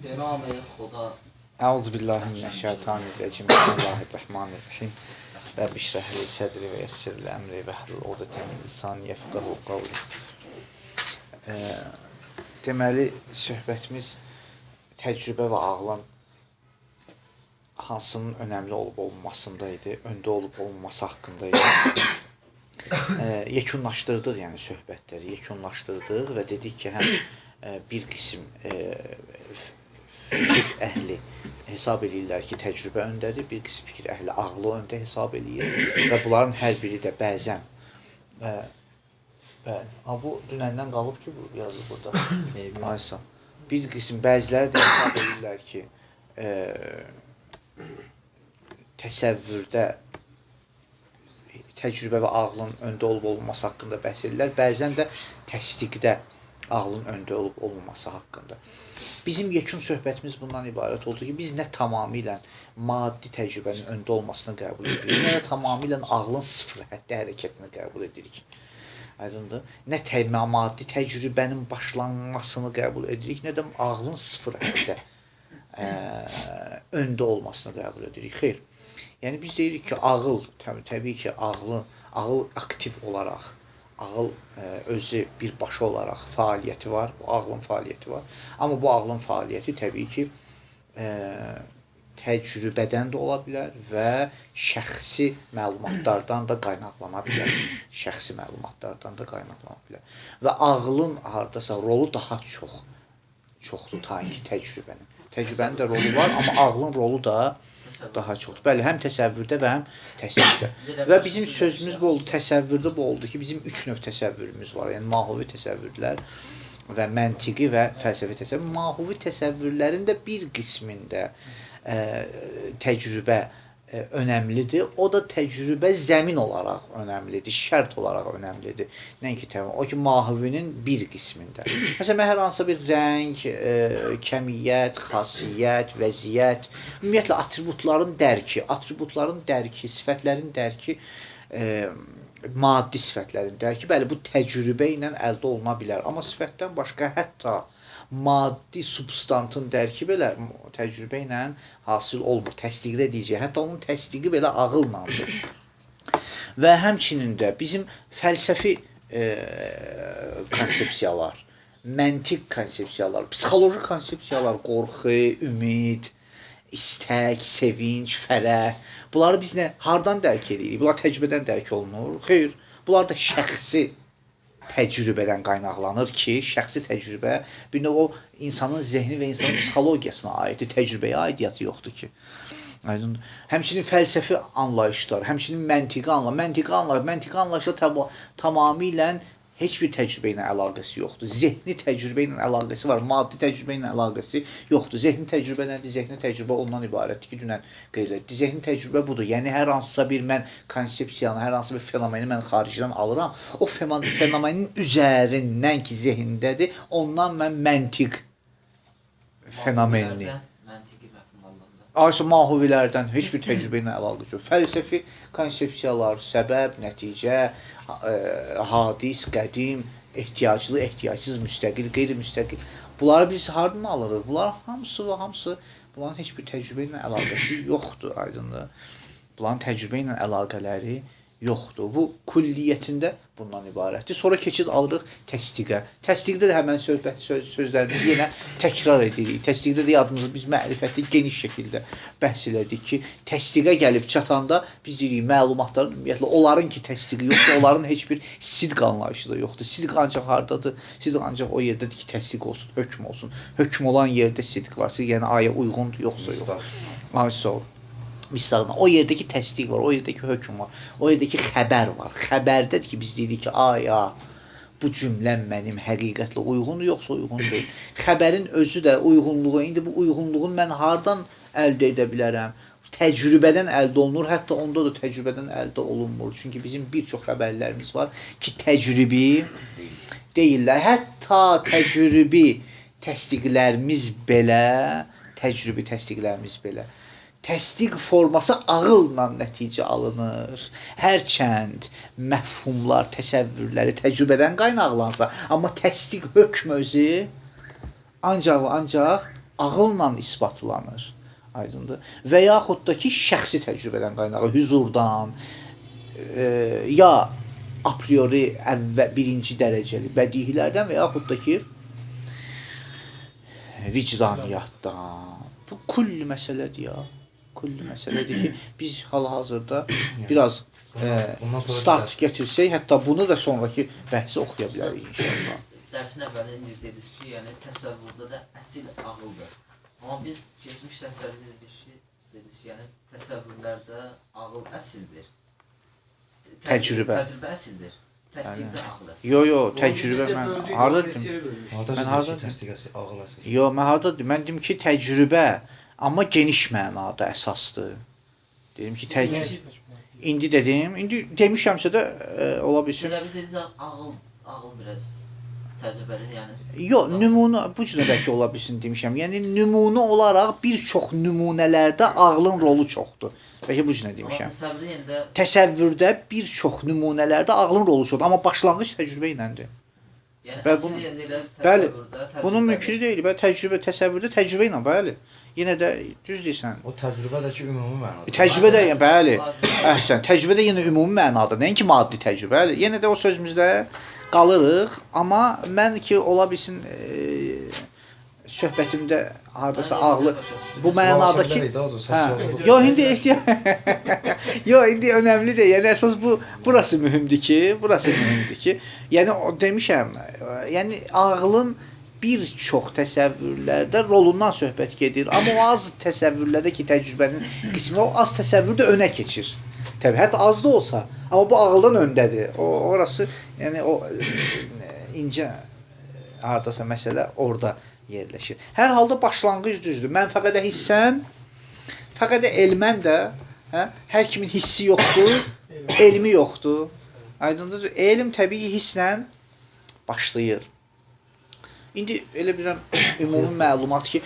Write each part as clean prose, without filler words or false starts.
بنام خدا. Euzubillahimineşşeytanirracim. Bismillahirrahmanirrahim. Rabbi şrah li sadri ve yessir li emri ve hlul uqdeten min lisani yefqahu qawli. Deməli, söhbətimiz təcrübə və ağlın hansının önəmli olub olmasındaydı, öndə olub olmaması haqqındaydı. Yekunlaşdırdıq, yəni söhbətləri yekunlaşdırdıq və dedik ki, həm bir qism fikir əhli hesab edirlər ki, təcrübə öndədir, bir qism fikir əhli ağlı öndə hesab edir və bunların hər biri də bəzən bu dünəndən qalıb ki, bu yazılıb burada. Aysa. Bir qism bəziləri də hesab edirlər ki, təsəvvürdə təcrübə və ağlın öndə olub olmaması haqqında bəhs edirlər. Bəzən də təsdiqdə ağlın öndə olub olmaması haqqında. Bizim yekun söhbətimiz bundan ibarət oldu ki, biz nə tamamilə maddi təcrübənin öndə olmasını qəbul edirik, nə də tamamilə ağlın sıfır həddə hərəkətini qəbul edirik. Aydındır? Nə maddi təcrübənin başlanmasını qəbul edirik, nə də ağlın sıfır həddə öndə olmasını qəbul edirik. Xeyr. Yəni biz deyirik ki, ağıl, təbii ki, ağıl aktiv olaraq, ağıl özü birbaşa olaraq fəaliyyəti var, bu ağlın fəaliyyəti var. Amma bu ağlın fəaliyyəti təbii ki, təcrübədən də ola bilər və şəxsi məlumatlardan da qaynaqlana bilər. Şəxsi məlumatlardan da qaynaqlana bilər. Və ağlın hardasa rolu daha çoxdur tanki təcrübənin. Təcrübənin də rolu var, amma ağlın rolu da daha çoxdur. Bəli, həm təsəvvürdə və həm təsdiqdə. Və bizim sözümüz bu oldu, təsəvvürdə bu oldu ki, bizim 3 növ təsəvvürümüz var. Yəni, mahuvi təsəvvürlər və məntiqi və fəlsəfi təsəvvür. Mahuvi təsəvvürlərin də bir qismində təcrübə önəmlidir. O da təcrübə zəmin olaraq önəmlidir, şərt olaraq önəmlidir. Nəinki o ki, mahuvinin bir qismində. Məsələn, hər hansısa bir rəng, kəmiyyət, xasiyyət, vəziyyət, ümumiyyətlə atributların dərki, sifətlərin dərki, maddi sifətlərin dərki, bəli, bu təcrübə ilə əldə oluna bilər. Amma sifətdən başqa hətta maddi substantın dərki belə təcrübə ilə hasil olmur. Təsdiqdə deyəcək. Hətta onun təsdiqi belə ağıllandır. Və həmçinin də bizim fəlsəfi konsepsiyalar, məntiq konsepsiyalar, psixoloji konsepsiyalar, qorxu, ümid, istək, sevinç, fərəh. Bunları biz hardan dərk edirik? Bunlar təcrübədən dərk olunur. Xeyr, bunlar da şəxsi təcrübədən qaynaqlanır ki, şəxsi təcrübə bir növ o insanın zehni və insanın psixologiyasına aiddir, təcrübəyə aidiyyatı yoxdur ki. Həmçinin fəlsəfi anlayışlar, həmçinin məntiqi anlayışlar tamamilə heç bir təcrübə ilə əlaqəsi yoxdur. Zehni təcrübə ilə əlaqəsi var, maddi təcrübə ilə əlaqəsi yoxdur. Zehni təcrübə nədir? Zehni təcrübə ondan ibarətdir ki, dünən qeyd etdik. Zehni təcrübə budur. Yəni, hər hansısa bir mən konsepsiyanı, hər hansısa bir fenomeni mən xaricdən alıram. O fenomenin üzərindən ki, zehindədir, ondan mən məntiq fenomenini. Ayşə mahuvilərdən heç bir təcrübə ilə əlaqəsi yox. Fəlsəfi konsepsiyalar, səbəb, nəticə, hadis, qədim, ehtiyaclı, ehtiyacsız, müstəqil, qeyri-müstəqil. Bunları biz haradan alırıq? Bunlar hamısı, bunların heç bir təcrübə ilə əlaqəsi yoxdur, aydındır. Bunların təcrübə ilə əlaqələri yoxdur. Bu külliyyətində bundan ibarətdir. Sonra keçid alırıq təsdiqə. Təsdiqdə də həmən sözlərimizi yenə təkrar edirik. Təsdiqdə də yadımızı biz mərifətli geniş şəkildə bəhs elədik ki, təsdiqə gəlib çatanda biz deyirik məlumatların ümumiyyətlə onların ki təsdiqi yoxdur, onların heç bir sidq anlayışı da yoxdur. Sidq ancaq hardadır? Sidq ancaq o yerdədir ki, təsdiq olsun, hökm olsun. Hökm olan yerdə sidq var. Sidq yəni aya uyğundur, yoxsa yox. Ayşə Misraqdan. O yerdəki təsdiq var, o yerdəki hökm var, o yerdəki xəbər var. Xəbərdədir ki, biz deyirik ki, bu cümləm mənim həqiqətlə uyğundur, yoxsa uyğun deyil. Xəbərin özü də uyğunluğu, indi bu uyğunluğu mən hardan əldə edə bilərəm? Təcrübədən əldə olunur, hətta onda da təcrübədən əldə olunmur. Çünki bizim bir çox xəbərlərimiz var ki, təcrübi deyirlər. Hətta təcrübi təsdiqlərimiz belə, təsdiq forması ağılla nəticə alınır. Hərçənd məfhumlar, təsəvvürləri təcrübədən qaynaqlansa, amma təsdiq hökm özü ancaq ağılla isbatlanır. Aydındır. Və yaxud da ki, şəxsi təcrübədən qaynağı, hüzurdan, ya a priori birinci dərəcəli bədihilərdən və yaxud da ki, vicdaniyyatdan. Bu kulli məsələdir ya. Kulli məsələdir ki, biz hal-hazırda biraz start gətirsək, hətta bunu və sonraki bəhsi oxuya bilərik inşallah. Dərsin əvvəlində indi dediniz ki, yəni təsəvvürdə də əsil ağıldır. Amma biz keçmiş dərslərdə dedik ki, yəni təsəvvürlərdə ağıl əsildir. Təcrübə. Təcrübə əsildir. Təsdiqdə ağıl əsildir. Yo, təcrübə mən harda dedim? Mən harda təsdiqəsi ağıl əsas. Yo, mən harda dedim? Mən dedim ki, təcrübə, amma geniş mənada əsasdır. Dedim ki, təcrübə. İndi dedim, indi demişəmsə də ola bilsin. Elə bir dediniz, ağıl biraz təcrübədir, yəni. Yox, nümunə bu cür bəlkə ola bilsin demişəm. Yəni nümunə olaraq bir çox nümunələrdə ağlın rolu çoxdur. Bəlkə bu cür demişəm. Təsəvvürdə bir çox nümunələrdə ağlın rolu çoxdur, amma başlanğıc təcrübə iləndir. Yəni əsl yerində elə təsəvvürdə, bunun mümkün deyil. Bəli, təsəvvürdə təcrübə ilə, bəli. Yenə də düz deyirsən. O təcrübədəki ümumi mənada. Təcrübə də, bəli. Əhsən, təcrübə də yenə ümumi mənada, nəinki maddi təcrübə. Bəli, yenə də o sözümüzdə qalırıq, amma mən ki ola bilsin söhbətimdə hardasa ağlı bu mənadakı Yox, indi Yox, indi önəmlidir. Yəni əsas burası mühümdür ki, yəni o demişəm, yəni ağlın bir çox təsəvvürlərdə rolundan söhbət gedir. Amma o az təsəvvürlərdə ki, təcrübənin qismi, o az təsəvvürdə önə keçir. Təbii, hətta az da olsa, amma bu ağıldan öndədir. Orası, yəni o incə hardasa məsələ orada yerləşir. Hər halda başlanğıc düzdür. Mən fəqədə hissən, fəqədə elmən də, hər kimin hissi yoxdur, elmi yoxdur. Aydındır. Elm təbii hisslə başlayır. İndi elə bilirəm ümumi məlumat ki,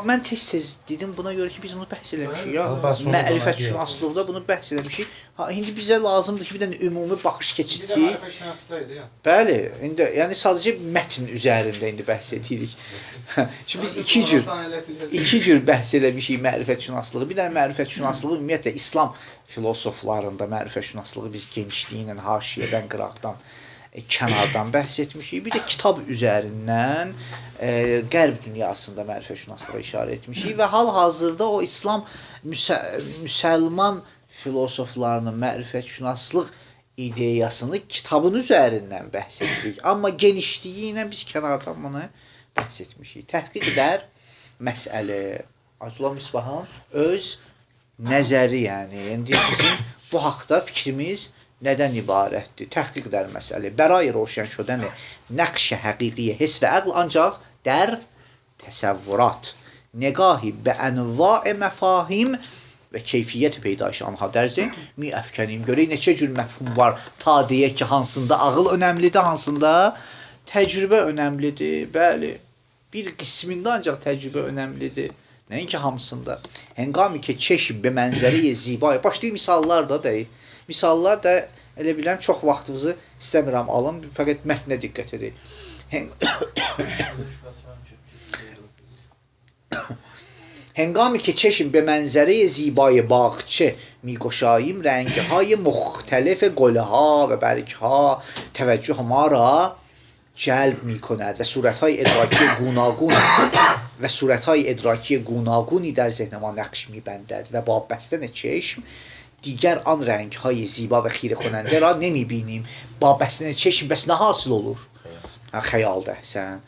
mən tez-tez dedim buna görə ki, biz bunu bəhs eləmişik ya. Mərifətşünaslıqda bunu bəhs eləmişik. İndi bizə lazımdır ki, bir dənə ümumi baxış keçirdik. Mərifətşünaslıqda ya. Bəli, indi yəni sadəcə mətn üzərində indi bəhs edirik. Çünki biz iki cür bəhs eləmişik mərifətşünaslığı. Bir dənə mərifətşünaslığı ümumiyyətlə İslam filosoflarında mərifətşünaslığı biz genişliyi ilə haşiyədən, qıraqdan kənardan bəhs etmişik. Bir də kitab üzərindən qərb dünyasında mərifətşünaslığa işarə etmişik və hal-hazırda o İslam müsəlman filosoflarının mərifətşünaslıq ideyasını kitabın üzərindən bəhs edirik. Amma genişliyi ilə biz kənardan bunu bəhs etmişik. Təhqiq edər məsələ Ayətullah Misbahan öz nəzəri, yəni indi bizim bu haqda fikrimiz nədən ibarətdir? Təhqiq edər məsələ. Bəray roşən şudən nəqş həqiqiyə hiss və əql ancaq در تصورات نگاهی به انواع مفاهیم və keyfiyyət peydayışı anha dərsin mi əfkənim. Görək neçə cür məfhum var. Ta deyək ki, hansında ağıl önəmlidir, hansında təcrübə önəmlidir. Bəli, bir qismində ancaq təcrübə önəmlidir. Nəinki hamısında. Həngami ki, çeşm be mənzəri-i zibay. Başlayıq misallar da deyək. Misallar da elə biləm çox vaxtınızı istəmirəm alın, fəqət mətnə diqqət edək. هنگامی که چشم به منظره زیبای باغچه میگشاییم رنگهای مختلف گلها و برگها توجه ما را جلب میکند و صورتهای ادراکی گوناگونی در ذهن ما نقش میبندد و با بستن چشم دیگر آن رنگهای زیبا و خیره کننده را نمیبینیم. با بستن چشم بس نه حاصل olur. خیال احسن.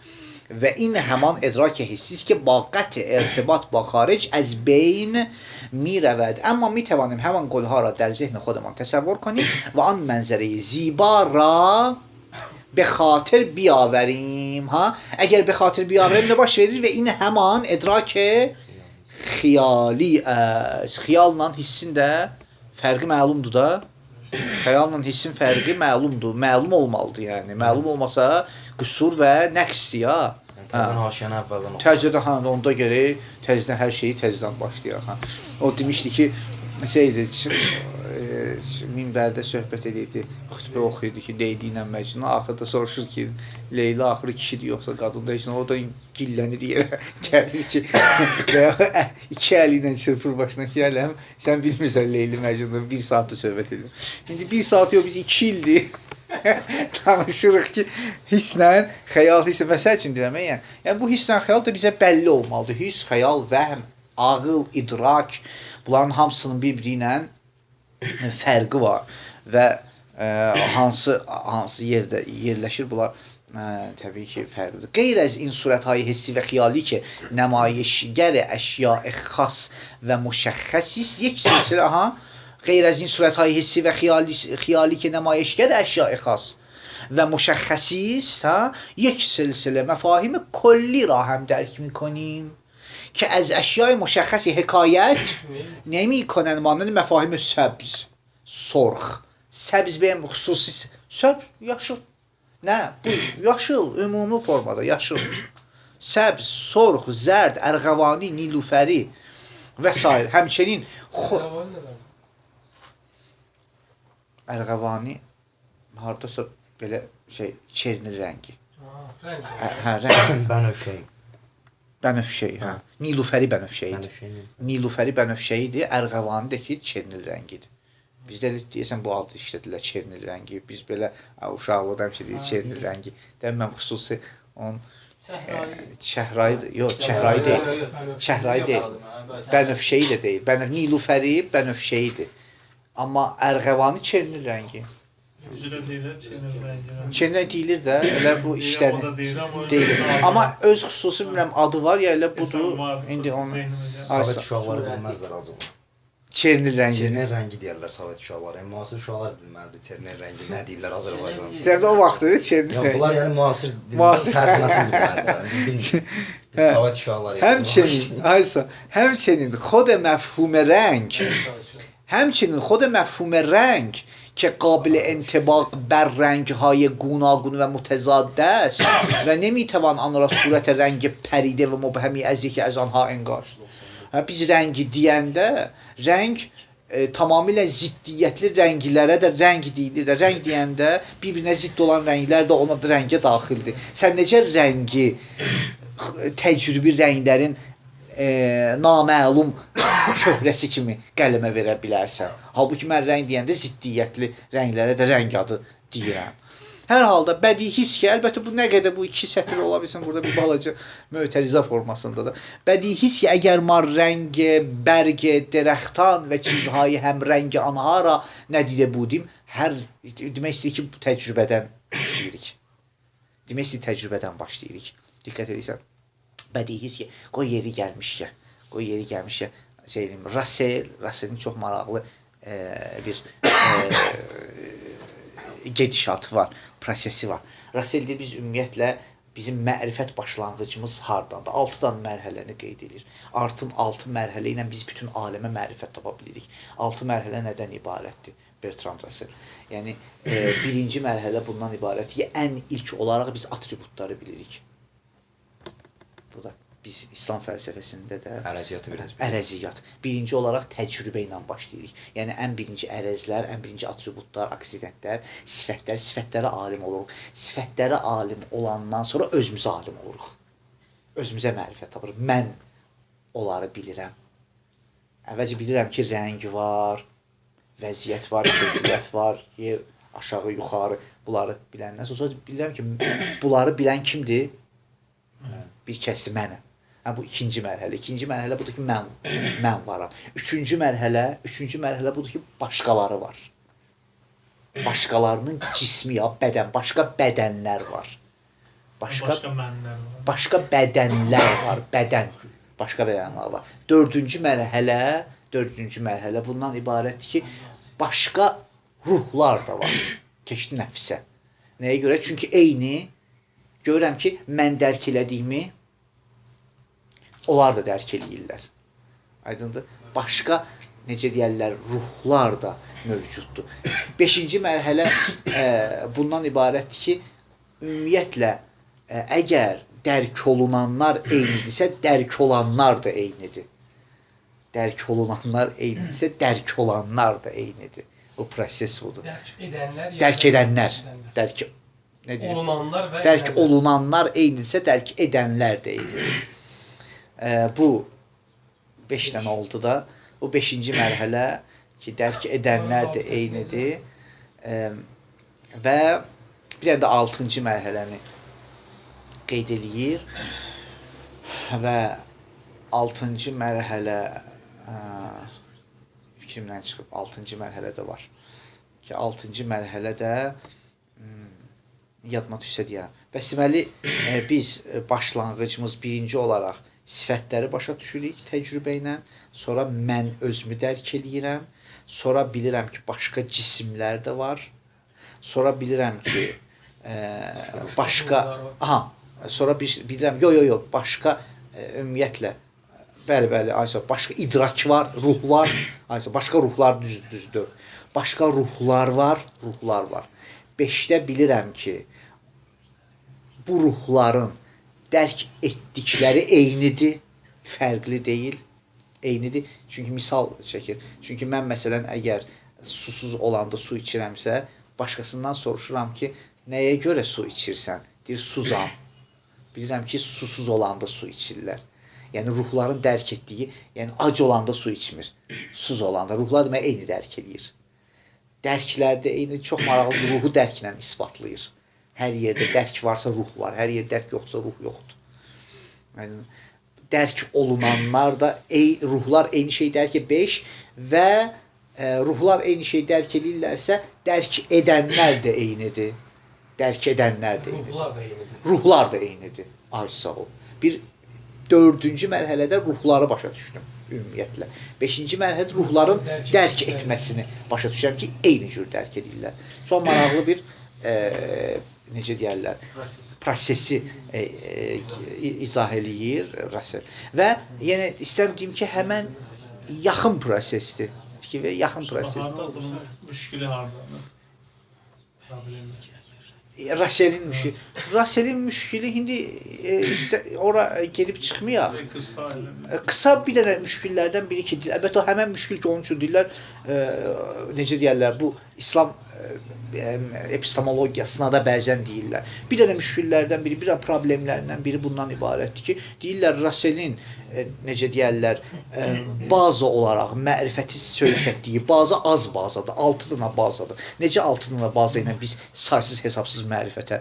و این همان ادراک حسی است که با قطع ارتباط با خارج از بین می رود. اما می توانیم همان گلها را در ذهن خودمان تصور کنیم و آن منظره زیبا را به خاطر بیاوریم. اگر به خاطر بیاوریم نباش verir ve این همان ادراک xiyali است. Xiyalla hissin də fərqi məlumdur da. Xəyalla hissin fərqi məlumdur. Məlum olmalıdır yəni. Məlum olmasa qüsur və nəqsdir ya. Təzdən haşiyəni əvvəldən oxuyur. Təzədən onda görə təzədən hər şeyi təzədən başlayaq. O demişdi ki, şeydir, minbərdə söhbət edirdi, xütbə oxuyurdu ki, Leyli ilə Məcnun. Axırda soruşur ki, Leyli axırı kişidir yoxsa qadındır? Heç nə, o da gillənir yerə gəlir ki, və ya iki əli ilə çırpır başına ki, ələm, sən bilmirsən Leyli Məcnun'u, 1 saatdır söhbət edir. İndi 1 saat yox, biz 2 ildir danışırıq ki, hisslə, xəyal hisslə, məsəl üçün deyirəm, yəni bu hisslə xəyal da bizə bəlli olmalıdır. Hiss, xəyal, vəhm, ağıl, idrak, bunların hamısının bir-biri ilə fərqi var və hansı yerdə yerləşir bunlar təbii ki fərqlidir. Qeyr az in surətay hissi və xiyali ki nemayişgər əşya-i xas və müşəxxəsis یک silsilə غیر از این صورت‌های حسی و خیالی که نمایشگر اشیاء خاص و مشخصی است یک سلسله مفاهیم کلی را هم درک می‌کنیم که از اشیاء مشخصی حکایت نمی‌کنند مانند مفاهیم سبز، سرخ. سبز به خصوصی سبز yaşıl. نه bu yaşıl ümumi formada yaşıl. Səbz, sorx, zərd, ərğavani, nilufəri və s. Həmçinin ərğavani hardasa belə şey çerni rəngi. Hə, rəng. Bənövşəyi. Bənövşəyi, hə. Nilufəri bənövşəyidir. Nilufəri bənövşəyidir, ərğavani də ki çernil rəngidir. Bizdə deyəsən bu adı işlədirlər çernil rəngi. Biz belə uşaqlıqda həmişə deyirik çernil rəngi. Mən xüsusi onun çəhrayı yox, çəhrayı deyil. Çəhrayı deyil. Bənövşəyi də deyil. Nilufəri bənövşəyidir. Amma ərğavani çernil rəngi. Üzrə deyirlər çernil rəngi. Çernil deyilir də, elə bu işlərin deyil. Amma öz xüsusi bilmirəm adı var ya, elə budur. İndi onu Sovet uşaqları bilməzlər azı. Çernil rəngi. Çernil rəngi deyirlər Sovet uşaqları. Müasir uşaqlar bilməlidir çernil rəngi nə deyirlər Azərbaycanda. Sən o vaxtı çernil rəngi. Bunlar yəni müasir tərcüməsini bilməlidir. Sovet uşaqları. همچنین خود مفهوم رنگ خود مفهوم رنگ که قابل انطباق بر رنگ‌های گوناگون و متضاد است و نمی‌توان آن را صورت رنگ پریده و مبهمی از یکی از آنها انگاشت. Biz rəngi deyəndə rəng tamamilə ziddiyyətli rənglərə də rəng deyilir də. Rəng deyəndə bir-birinə zidd olan rənglər də ona da rəngə daxildir. Sən necə rəngi təcrübi rənglərin naməlum çöhrəsi kimi qələmə verə bilərsən. Halbuki mən rəng deyəndə ziddiyyətli rənglərə də rəng adı deyirəm. Hər halda bədii his ki, əlbəttə bu nə qədər bu 2 sətir ola bilsin, burada bir balaca mötərizə formasında da. Bədii his ki, əgər mar rəng, bərg, dərəxtan və çizhayı həm rəng anha ra nədidə budim, demək istəyir ki, bu təcrübədən istəyirik. Demək istəyir təcrübədən başlayırıq. Diqqət edirsən. Bədii his ki, qoy yeri gəlmişkən, Russellin çox maraqlı bir gedişatı var, prosesi var. Russell deyir, biz ümumiyyətlə bizim mərifət başlanğıcımız hardandır? 6 dənə mərhələni qeyd edir. Artın 6 mərhələ ilə biz bütün aləmə mərifət tapa bilirik. 6 mərhələ nədən ibarətdir? Bertrand Russell. Yəni, birinci mərhələ bundan ibarətdir ki, ən ilk olaraq biz atributları bilirik. Bu da biz İslam fəlsəfəsində də ərəziyyat. Birinci olaraq təcrübə ilə başlayırıq. Yəni, ən birinci ərəzlər, ən birinci atributlar, aksidentlər, sifətlərə alim oluruq. Sifətlərə alim olandan sonra özümüzə alim oluruq. Özümüzə mərifət tapırıq. Mən onları bilirəm. Əvvəlcə bilirəm ki, rəng var, vəziyyət var, keyfiyyət var, aşağı, yuxarı, bunları biləndən sonra bilirəm ki, bunları bilən kimdir? Bir kəsdir mənəm. Bu ikinci mərhələ. İkinci mərhələ budur ki, mən varam. Üçüncü mərhələ budur ki, başqaları var. Başqalarının cismi ya, bədən, başqa bədənlər var. Başqa bədənlər var, başqa bədənlər var. Dördüncü mərhələ bundan ibarətdir ki, başqa ruhlar da var. Keçdi nəfsə. Nəyə görə? Çünki eyni görürəm ki, mən dərk elədiyimi onlar da dərk eləyirlər. Aydındır? Başqa, necə deyərlər, ruhlar da mövcuddur. 5-ci mərhələ bundan ibarətdir ki, ümumiyyətlə, əgər dərk olunanlar eynidirsə, dərk olanlar da eynidir. Dərk olunanlar eynidirsə, dərk olanlar da eynidir. Bu proses budur. Dərk edənlər. Dərk nə deyir? Olunanlar və Dərk edənlər. olunanlar eynidirsə, dərk edənlər də eynidir. Bu 5 dənə oldu da. Bu 5-ci mərhələ ki, dərk edənlər də eynidir. Və bir də 6-cı mərhələni qeyd eləyir. Və 6-cı mərhələ fikrimdən çıxıb 6-cı mərhələdə var. Ki 6-cı mərhələdə yadıma düşsə deyərəm. Bəs deməli biz başlanğıcımız birinci olaraq sifətləri başa düşürük təcrübə ilə, sonra mən özümü dərk eləyirəm, sonra bilirəm ki, başqa cisimlər də var. Sonra bilirəm ki, başqa sonra bilirəm, başqa ümumiyyətlə bəli, aysa başqa idrak var, ruh var, aysa başqa ruhlar düzdür. Başqa ruhlar var. 5-də bilirəm ki, bu ruhların dərk etdikləri eynidir, fərqli deyil. Eynidir. Çünki misal çəkir. Çünki mən məsələn əgər susuz olanda su içirəmsə, başqasından soruşuram ki, nəyə görə su içirsən? Deyir, suzam. Bilirəm ki, susuz olanda su içirlər. Yəni ruhların dərk etdiyi, yəni ac olanda su içmir. Susuz olanda ruhlar demək eyni dərk eləyir. Dərklərdə eyni, çox maraqlı ruhu dərklə isbatlayır. Hər yerdə dərk varsa ruh var, hər yerdə dərk yoxsa ruh yoxdur. Yəni dərk olunanlar da ruhlar eyni şey dərk 5 və ruhlar eyni şey dərk edirlərsə, dərk edənlər də eynidir. Dərk edənlər də eynidir. Ruhlar da eynidir. Ay sağ ol. Bir 4-cü mərhələdə ruhları başa düşdüm ümumiyyətlə. 5-ci mərhələdə ruhların dərk etməsini başa düşürəm ki, eyni cür dərk edirlər. Çox maraqlı bir necə deyərlər, prosesi izah eləyir Russell. Və yenə istərəm deyim ki, həmən yaxın prosesdir. Yaxın proses. Hatta bunun müşkili hardadır? Problemi. Russellin müşkili indi ora gedib çıxmıyor. Qısa. Qısa bir dənə müşkillərdən biri ki, əlbəttə həmən müşkil ki, onun üçün deyirlər, necə deyərlər, bu İslam epistemologiyasına da bəzən deyirlər. Bir dənə müşkillərdən biri, bir dənə problemlərindən biri bundan ibarətdir ki, deyirlər Russellin necə deyərlər, baza olaraq mərifəti sövq etdiyi baza az bazadır, 6 dənə bazadır. Necə 6 dənə baza ilə biz saysız hesabsız mərifətə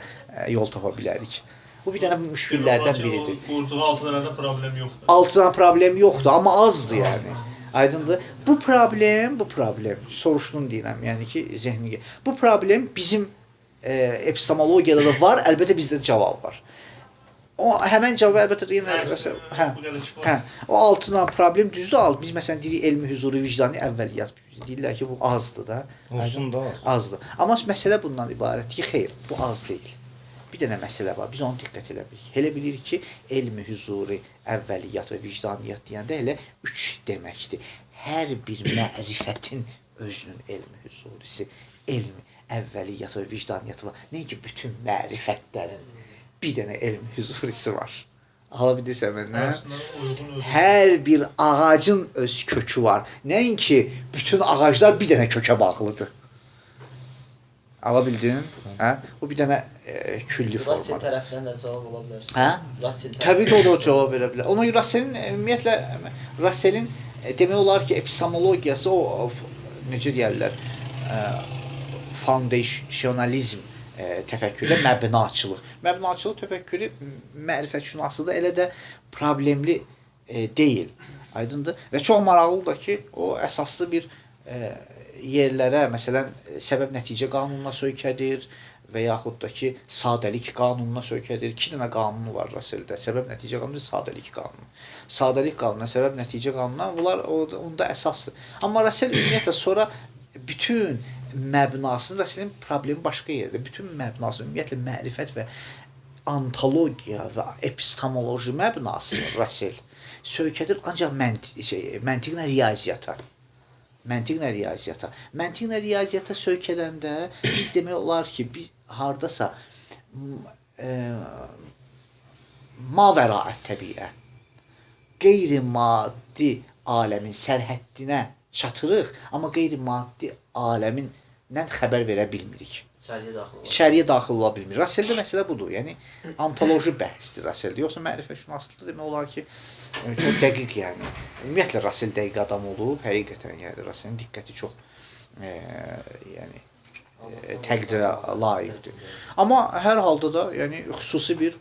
yol tapa bilərik? Bu bir dənə müşkillərdən biridir. Qurduğu 6 dənədə problem yoxdur. 6 dənə problem yoxdur, amma azdır yəni. Aydındır. Bu problem, soruşdun deyirəm, yəni ki, zehniyə. Bu problem bizim epistemologiyada da var, əlbəttə bizdə cavab var. O həmən cavabı əlbəttə yenə o altından problem düzdür. Biz məsələn deyirik elmi hüzuri vicdani əvvəliyyat. Deyirlər ki, bu azdır da. Olsun da azdır. Amma məsələ bundan ibarətdir ki, xeyr, bu az deyil. Bir dənə məsələ var. Biz onu diqqət eləmirik. Elə bilirik ki, elmi hüzuri əvvəliyyat və vicdaniyyat deyəndə elə 3 deməkdir. Hər bir mərifətin özünün elmi hüzurisi, elmi əvvəliyyat və vicdaniyyatı var. Nəinki bütün mərifətlərin bir dənə elmi hüzurisi var. Ala bilirsən məndən? Hər bir ağacın öz kökü var. Nəinki bütün ağaclar bir dənə kökə bağlıdır. Ala bildin? Hə? Bu bir dənə külli formadır. Russell tərəfindən də cavab ola bilər. Hə? Təbii ki, o da cavab verə bilər. Ona Russellin ümumiyyətlə Russellin demək olar ki, epistemologiyası o necə deyirlər, foundationalizm təfəkkürdə məbnaçılıq. Məbnaçılıq təfəkkürü mərifətşünaslıda elə də problemli deyil. Aydındır? Və çox maraqlıdır ki, o əsaslı bir yerlərə, məsələn, səbəb-nəticə qanununa söykədir və yaxud da ki, sadəlik qanununa söykədir. 2 dənə qanunu var Russelldə. Səbəb-nəticə qanunu, sadəlik qanunu. Sadəlik qanunu, səbəb-nəticə qanunu, bunlar onda əsasdır. Amma Russell ümumiyyətlə sonra bütün məbnasını, Russellin problemi başqa yerdə. Bütün məbnasını, ümumiyyətlə mərifət və ontologiya və epistemoloji məbnasını Russell söykədir ancaq məntiqlə riyaziyyata. Məntiqlə riyaziyyata söykədəndə biz demək olar ki, biz hardasa mavəraət təbiə, qeyri-maddi aləmin sərhəddinə çatırıq, amma qeyri-maddi aləmindən xəbər verə bilmirik. İçəriyə daxil olur. İçəriyə daxil ola bilmir. Rasseldə məsələ budur. Yəni ontoloji bəhsdir Rasseldə. Yoxsa mərifətşünaslıq demək olar ki, çox dəqiq yəni. Ümumiyyətlə Rassel dəqiq adam olub, həqiqətən yəni Rasselin diqqəti çox yəni təqdirə layiqdir. Amma hər halda da yəni xüsusi bir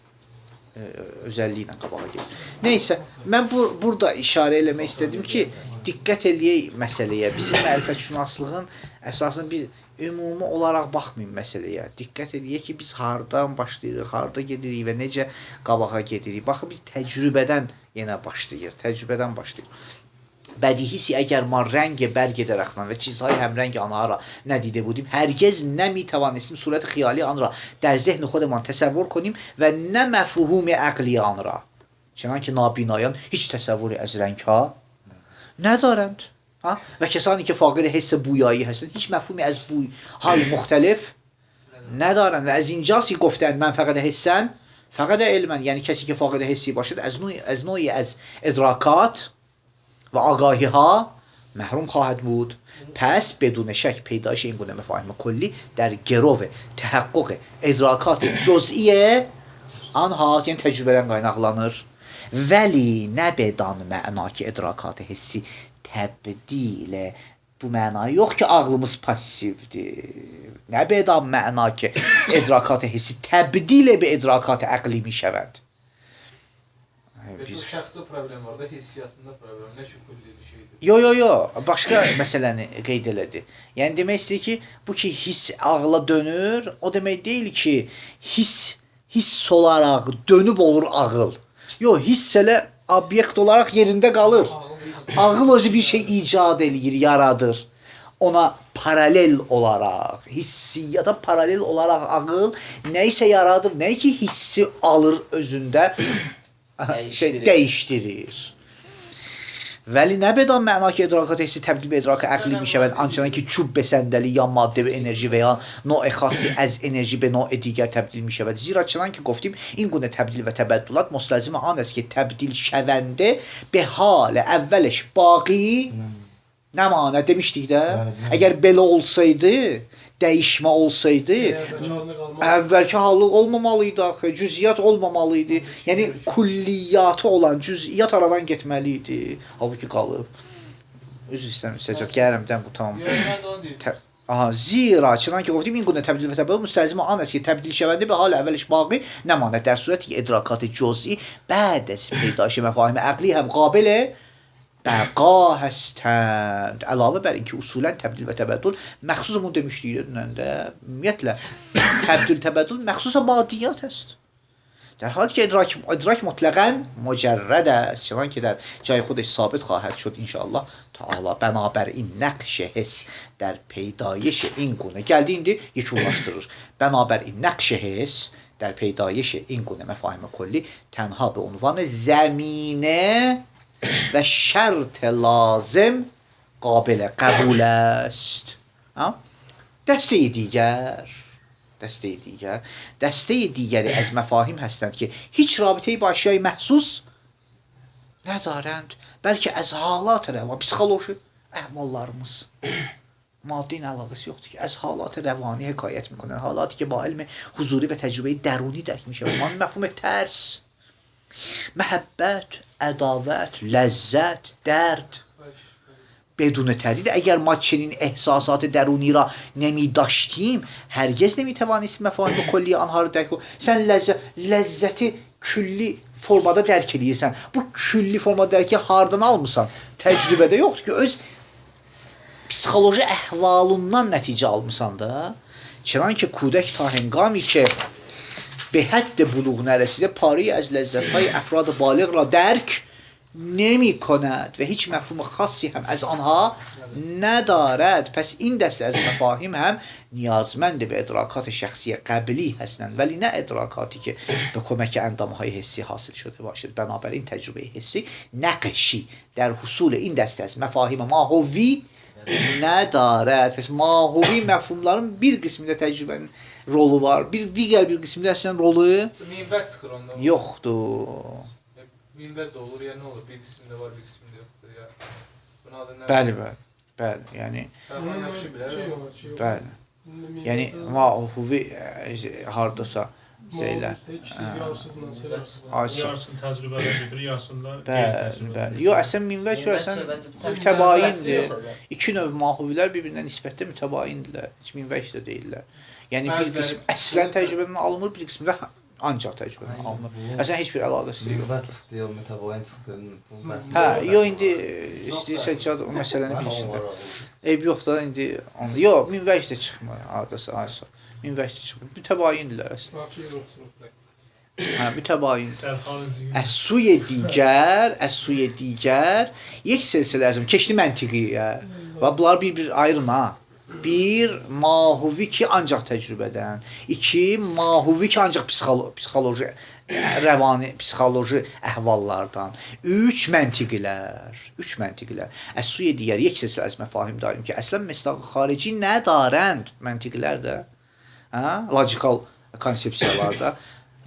özəlliyi ilə qabağa gedir. Nəysə, mən burada işarə eləmək istədim ki, diqqət eləyək məsələyə. Bizim mərifətşünaslığın əsasında bir ümumi olaraq baxmayın məsələyə. Diqqət eləyək ki, biz hardan başlayırıq, harda gedirik və necə qabağa gedirik. Baxın, biz təcrübədən yenə başlayır. Təcrübədən başlayır. Bədihisi əgər ma rəng bərg edərəkdən və çizhay həmrəng anara nə دیده بودیم هرگز نمی توانستیم صورت خیالی آن را در ذهن خودمان تصور کنیم و نه مفهوم عقلی آن را چنانکه نابینایان هیچ تصوری از رنگ ها ندارند و کسانی که فاقد حس بویایی هستند هیچ مفهومی از بوی های مختلف ندارند و از اینجاست که گفتند من فقط حسن فقط علما یعنی کسی که فاقد حسی باشد از نوعی از ادراکات و آگاهی ها محروم خواهد بود. پس بدون شک پیدایش این گونه مفاهیم کلی در گرو تحقق ادراکات جزئی آنها یعنی tecrübeden qaynaqlanır. Vəli nə bedan məna ki idrakat hissi təbdilə bu mənayı yox ki ağlımız passivdir. Nə bedan məna ki idrakat hissi təbdilə bi idrakat əqli mi şəvəd. Bu şəxsdə problem var da, hissiyatında problem, nə ki kulli bir şeydir. Yo, başqa məsələni qeyd elədi. Yəni demək istəyir ki, bu ki hiss ağla dönür, o demək deyil ki, hiss olaraq dönüb olur ağıl. Yo, hiss elə obyekt olaraq yerində qalır. Ağıl özü bir şey icad eləyir, yaradır. Ona paralel olaraq, hissiyata paralel olaraq ağıl nə isə yaradır, nə ki hissi alır özündə dəyişdirir. Vəli nə bedan məna ki idrakat hissi təbdil به ادراک عقلی می شود آنچنان که چوب به صندلی یا ماده به انرژی و یا نوع خاصی از انرژی به نوع دیگر تبدیل می شود. زیرا چنان که گفتیم این گونه تبدیل و تبدلات مستلزم آن است که تبدیل شونده به حال اولش باقی نماند demişdik də. Əgər belə olsaydı, dəyişmə olsaydı, əvvəlki hallıq olmamalıydı axı, cüziyyat olmamalıydı. Yəni kulliyatı olan cüziyyat aradan getməli idi. Halbuki qalıb. Üzr istəyirəm, Səcad, gəlirəm bu tamam. Zira çinan ki گفتیم این گونه تبدیل و تبدل مستلزم آن است که تبدیل شونده به حال اولش باقی نماند در صورتی که ادراکات جزئی بعد از پیدایش مفاهیم عقلی هم قابل بقا هستند. Əlavə bər ki, usulən təbdil və təbəddül məxsus onu demişdik dünəndə. Ümumiyyətlə, təbdil təbəddül məxsusa maddiyyat است. در حالی که ادراک مطلقاً مجرد است چنان که در جای خودش ثابت خواهد شد انشاءالله تعالی. بنابراین نقش حس در پیدایش این گونه geldi indi yekunlaşdırır. بنابراین نقش حس در پیدایش این گونه مفاهیم کلی تنها به عنوان زمینه و شرط لازم قابل قبول است. دسته دیگری از مفاهیم هستند که هیچ رابطه‌ای با اشیای محسوس ندارند بلکه از حالات روانی psixoloji əhvallarımız maddi ilə əlaqəsi yoxdur ki, az halat rəvani hekayət میکنن حالاتی که با علم حضوری و تجربه درونی درک میشه. مفهوم ترس، محبت، عداوت، لذت، درد بدون تردید اگر ما چنین احساسات درونی را نمی داشتیم هرگز نمی توانستیم مفاهیم کلی آنها را درک کنیم. Sən ləzzəti külli formada dərk edirsən. Bu külli formada dərki hardan almısan? Təcrübədə yoxdur ki, öz psixoloji əhvalından nəticə almısan da. چنانکه کودک تا هنگامی که به حد بلوغ نرسیده پاری از لذت‌های افراد بالغ را درک نمی کند و هیچ مفهوم خاصی هم از آنها ندارد. پس این دسته از مفاهیم هم نیازمند به ادراکات شخصی قبلی هستند ولی نه ادراکاتی که به کمک اندامهای حسی حاصل شده باشد. بنابراین تجربه حسی نقشی در حصول این دسته از مفاهیم ماهوی ندارد. Pes mahuvi məfhumların bir qismində təcrübənin rolu var. Digər bir qismində əslən rolu minbət çıxır onda. yoxdur. Minbət olur ya nə olur? Bir qismində var, bir qismində yoxdur ya. Buna adı nə? Bəli. Bəli, yəni Sərxan yaxşı bilər. bəli. Yəni mahuvi hardasa şeylər. Aysa. Yarısını təcrübədən gedir, yarısında Bəli, qeyri-təcrübədən. bəli. Yox, əslən minvəc əslən mütəbayindir. İki növ mahuvilər bir-birinə nisbətdə mütəbayindirlər. Heç minvəc də deyirlər. Yəni bir qism əslən təcrübədən alınır, bir qismi də ancaq təcrübədən alınır. Əslən heç bir əlaqəsi yoxdur. Minvət çıxdı, yox, mütəbayyin çıxdı. Hə, yox indi istəyirsən ki, o məsələni bilsin də. Eyb yox da indi onu. Yox, minvəc də çıxmır hardasa aysa. Minvəc də çıxmır. Mütəbayindirlər əslən. Hə, mütəbayin. Əs-suye digər یک silsilə lazım. Keçdi məntiqiyə. Və bunlar bir ayırın ha. Bir, mahuvi ki ancaq təcrübədən. İki, mahuvi ki ancaq psixoloji, rəvani, psixoloji əhvallardan. Üç, məntiqilər. Əs-suye digər یک silsilə lazım məfahim darim ki, əslən məsdaq xarici nə darənd məntiqlər də. Hə? Logikal konsepsiyalarda.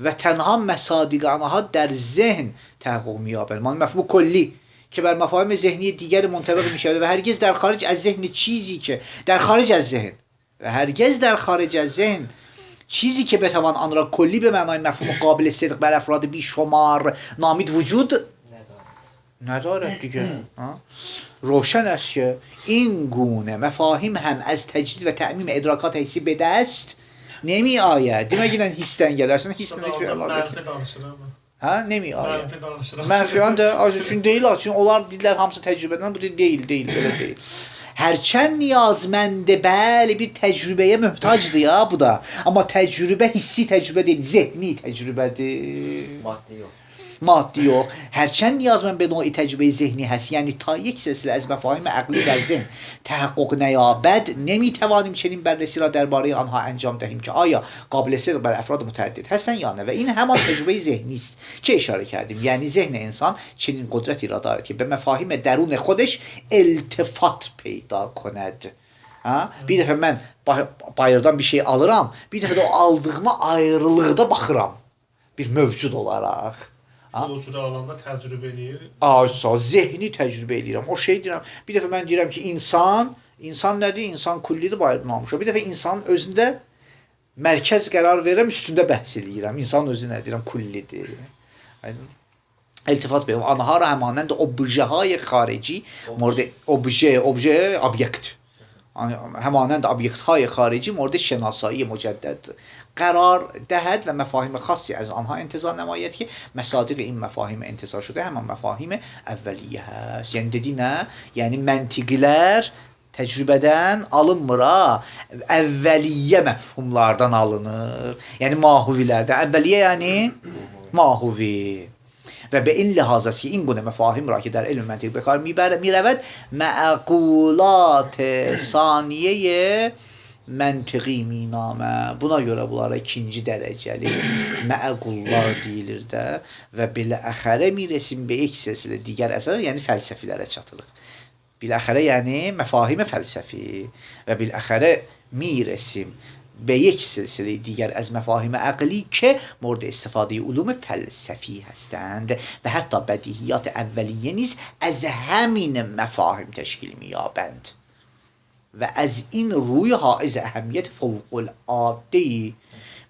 Və tənha məsadiqanaha در ذهن تحقق می‌یابد. مفهوم کلی که بر مفاهیم ذهنی دیگر منطبق می‌شود و هرگز در خارج از ذهن چیزی که در خارج از ذهن چیزی که بتوان آن را کلی به معنای مفهوم قابل صدق بر افراد بیشمار نامید وجود ندارد دیگه. روشن است که این گونه مفاهیم هم از تجدید و تعمیم ادراکات حسی به دست نمی آید. Deməklə hissdən gələrsən, hisslə heç bir əlaqəsi. Mənfi danışır amma. Hə, nemi ayət. Mənfi danışır. Mənfiyan da az üçün deyil, çünki onlar dedilər hamısı təcrübədən, bu deyil, belə deyil. Hərçənd niyazməndə bəli bir təcrübəyə möhtacdır ya bu da. Amma təcrübə hissi təcrübə deyil, zehni təcrübədir. Maddi yox. هرچند نیازمند به نوعی تجربه ذهنی هست یعنی تا یک سلسله از مفاهیم عقلی در ذهن تحقق نیابد نمیتوانیم چنین بررسی را درباره آنها انجام دهیم که آیا قابل صدق بر افراد متعدد هستند یا نه و این همان تجربه ذهنی است که اشاره کردیم یعنی ذهن انسان چنین قدرتی را دارد که به مفاهیم درون خودش التفات پیدا کند. Bir dəfə mən bayırdan bir şey alıram, bir dəfə də o aldığıma ayrılıqda baxıram bir mövcud olaraq. O cür alanda təcrübə eləyir. Aysa, zehni təcrübə edirəm. O şey deyirəm. Bir dəfə mən deyirəm ki, insan nədir? İnsan kullidir, bayırdan almışam. Bir dəfə insanın özündə mərkəz qərar verirəm, üstündə bəhs eləyirəm. İnsanın özü nə deyirəm? Kullidir. التفات به آنها را همانند obje های خارجی مورد obje obyekt همانند obyekt های خارجی مورد شناسایی مجدد قرار دهد و مفاهیم خاصی از آنها انتزاع نماید که مصادیق این مفاهیم انتزاع شده همان مفاهیم اولیه هست. یعنی dedi nə? Yəni məntiqlər təcrübədən alınmır ha. Əvvəliyyə məfhumlardan alınır. Yəni mahuvilərdən. Əvvəliyyə yəni mahuvi. و به این لحاظ است که این گونه مفاهیم را که در علم منطق به کار می‌رود معقولات ثانیه məntiqi minamə. Buna görə bunlara ikinci dərəcəli məqullar deyilir də və biləxərə miresim be ek silsilə digər əsas yəni fəlsəfilərə çatırıq. Biləxərə yəni məfahim fəlsəfi və biləxərə miresim به یک سلسله دیگر از مفاهیم عقلی که مورد استفاده علوم فلسفی هستند و حتی بدیهیات اولیه نیز از همین مفاهیم تشکیل می‌یابند و از این روی حائز اهمیت فوق‌العاده‌ای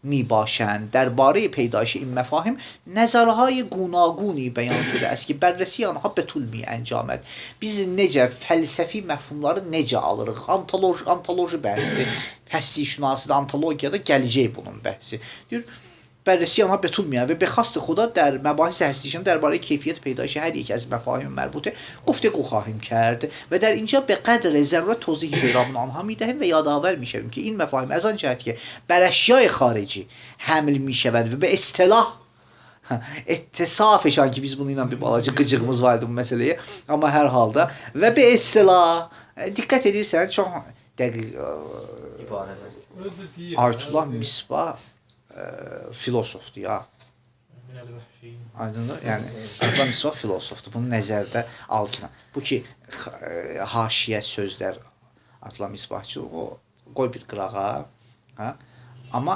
میباشند. درباره پیدایش این مفاهیم نظرهای گوناگونی بیان شده است ki بررسی آنها به طول می انجامد. Biz necə fəlsəfi məfhumları necə alırıq? Antoloji bəhsdir. Həstişünasıda, antologiyada gələcək bunun bəhsi. Deyir, بررسی آنها به طول می‌رود و به خواست خدا در مباحث هستیشان درباره کیفیت پیدایش هر یک از مفاهیم مربوطه گفتگو خواهیم کرد و در اینجا به قدر ضرورت توضیح پیرامون آنها می‌دهیم و یادآور می‌شویم که این مفاهیم از آن جهت که بر اشیاء خارجی حمل می‌شود و به اصطلاح اتصافشان ki biz bununla bir balaca gıcığımız vardı bu meseleye ama her halda ve bir istilah dikkat edirsən çox dəqiq ibarələr. Ayətullah Misbah filosofdur ya. Aydındır? Yəni Ayətullah Misbah filosofdur. Bunu nəzərdə al ki. Bu ki haşiyə sözlər Ayətullah Misbahçı o qoy bir qırağa. Ha? Amma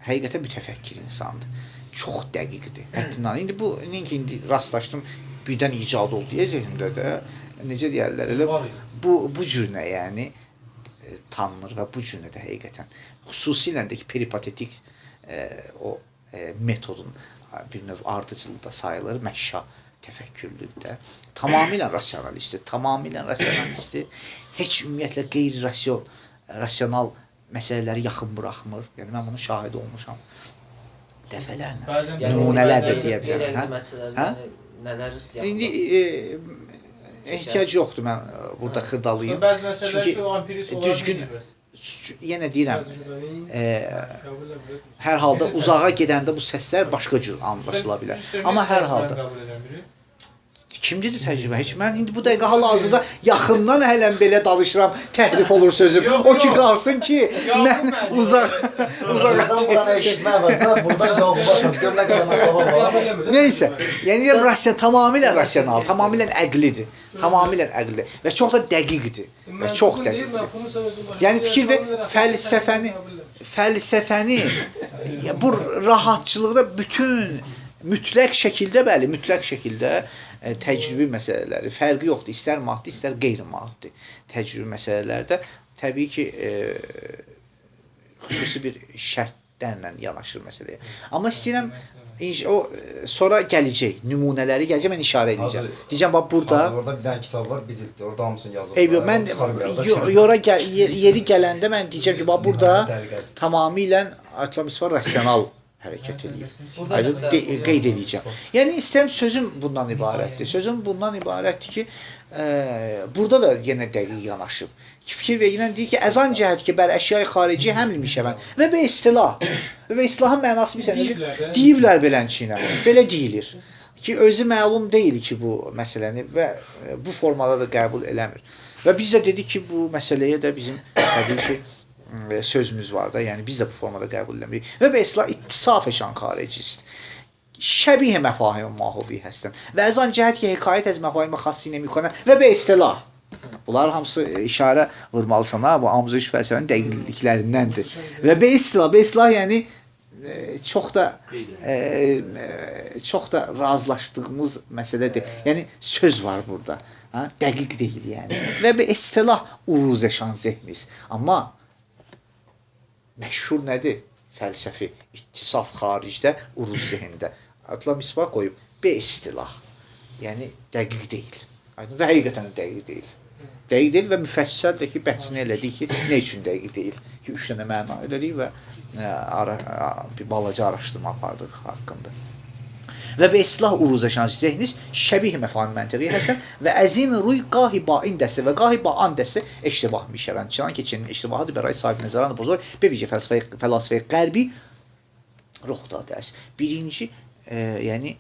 həqiqətən mütəfəkkir insandır. Çox dəqiqdir. Həddindən. İndi bu indi rastlaşdım birdən icad oldu deyə zehnimdə də necə deyirlər elə Var idi. bu cürünə yəni tanınır və bu cürünə də həqiqətən xüsusilə də ki peripatetik o metodun bir növ ardıcılıqda sayılır, məşşa təfəkkürlükdə. Tamamilə rasionalistdir. Heç ümumiyyətlə qeyri-rasional məsələləri yaxın buraxmır. Yəni mən bunun şahidi olmuşam dəfələrlə. Bəzən Nümunələr də deyə bilərəm. Qeyri-rəngli məsələlər nələr İndi ehtiyac yoxdur mən burada xırdalıyım. Bəzi məsələlər Çünki ki, o empirist ola düzgün bilir. yenə deyirəm, hər halda uzağa gedəndə bu səslər başqa cür anlaşıla bilər. Amma hər halda kimdir təcrübə? Heç mən indi bu dəqiqə hal-hazırda yaxından hələm belə danışıram, təhrif olur sözüm. O ki qalsın ki, mən uzağa Buradan eşitmək var da, buradan yoxlasınız. Gör nə qədər məsafə var. neysə, yəni tamamilə rasional, tamamilə əqlidir. Tamamilə əqlidir və çox da dəqiqdir. Və çox dəqiqdir. Yəni fikir ver, fəlsəfəni bu rahatçılıqda bütün mütləq şəkildə təcrübi məsələləri, fərqi yoxdur. İstər maddi, istər qeyri-maddi təcrübi məsələlərdə təbii ki, xüsusi bir şərtlərlə yanaşır məsələyə. Amma istəyirəm, o sonra gələcək, nümunələri gələcək, mən işarə edəcəm. Deyəcəm, bax, burada... Orada bir dənə kitab var, bizildir, orada hamısını yazılır. Mən yeri gələndə mən deyəcəm ki, bax, burada tamamilə Atlasvar rasional hərəkət edir. Qeyd edəcəm. Yəni istəyirəm sözüm bundan ibarətdir. Sözüm bundan ibarətdir ki, burada da yenə dəqiq yanaşıb. Fikir verilən deyir ki, əzan cəhət ki, bər əşyai xarici həml mişəvən və bə istilah. Və istilahın mənası bir sənədir. Deyiblər belənçiyinə. Belə deyilir. Ki, özü məlum deyil ki, bu məsələni və bu formada da qəbul eləmir. Və biz də dedik ki, bu məsələyə də bizim təbii ki, sözümüz var da, yəni biz də bu formada qəbul eləmirik. Və bə islah ittisaf eşan xaricist. Şəbih məfahim mahuvi həstən. Və əzan cəhət ki, hekayət əz məfahim xassinə mikonə və bə istilah. Bunlar hamısı işarə vurmalısan ha, bu amuzaj fəlsəfənin dəqiqliklərindəndir. Və bə islah yəni çox da razılaşdığımız məsələdir. Yəni söz var burada. Ha, dəqiq deyil yəni. Və bə istilah uruz eşan zehniz. Amma məşhur nədir? Fəlsəfi, ittisaf xaricdə, uruz zehində. Atla misbaq qoyub, bə istilah. Yəni, dəqiq deyil. Və həqiqətən dəqiq deyil. Dəqiq deyil və müfəssəldir ki, bəhsini elədik ki, nə üçün dəqiq deyil? Ki, 3 dənə məna elədik və bir balaca araşdırma apardıq haqqında. Və bə islah uruzəşan zehniz şəbih məfahim məntiqi həsən və əzin ruy qahi bain dəstə və qahi baan dəstə eştibah mişəvən. Çinan keçinin eştibahı bəray sahib nəzəranı bozor bevicə fəlsəfə qərbi ruxda dərs. Birinci, yəni,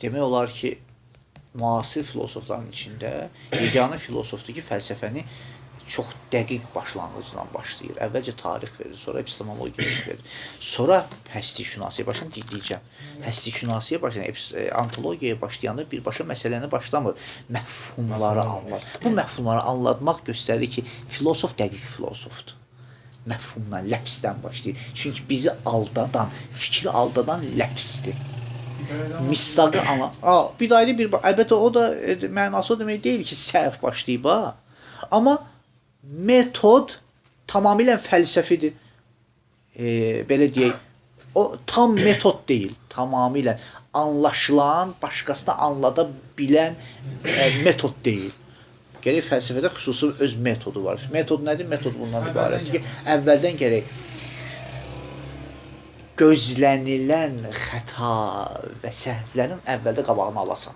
demək olar ki, müasir filosofların içində yeganə filosofdur ki, fəlsəfəni çox dəqiq başlanğıcdan başlayır. Əvvəlcə tarix verir, sonra epistemologiyasını verir. Sonra həsdişünasiyə başlayır, deyəcəm. Həsdişünasiyə başlayır, antologiyaya başlayanda birbaşa məsələni başlamır. Məfhumları anlar. Bu məfhumları anlatmaq göstərir ki, filosof dəqiq filosofdur. Məfhumdan, ləfsdən başlayır. Çünki bizi aldadan, fikri aldadan ləfsdir. Mistaqı anlar. Bidayəli bir, əlbəttə o da mənası o demək deyil ki, səhv başlayıb ha. Amma metod tamamilə fəlsəfidir. Belə deyək, o tam metod deyil, tamamilə anlaşılan, başqasına anlada bilən metod deyil. Gərək fəlsəfədə xüsusi öz metodu var. Metod nədir? Metod bundan ibarətdir ki, əvvəldən gərək gözlənilən xəta və səhvlərin əvvəldə qabağını alasan.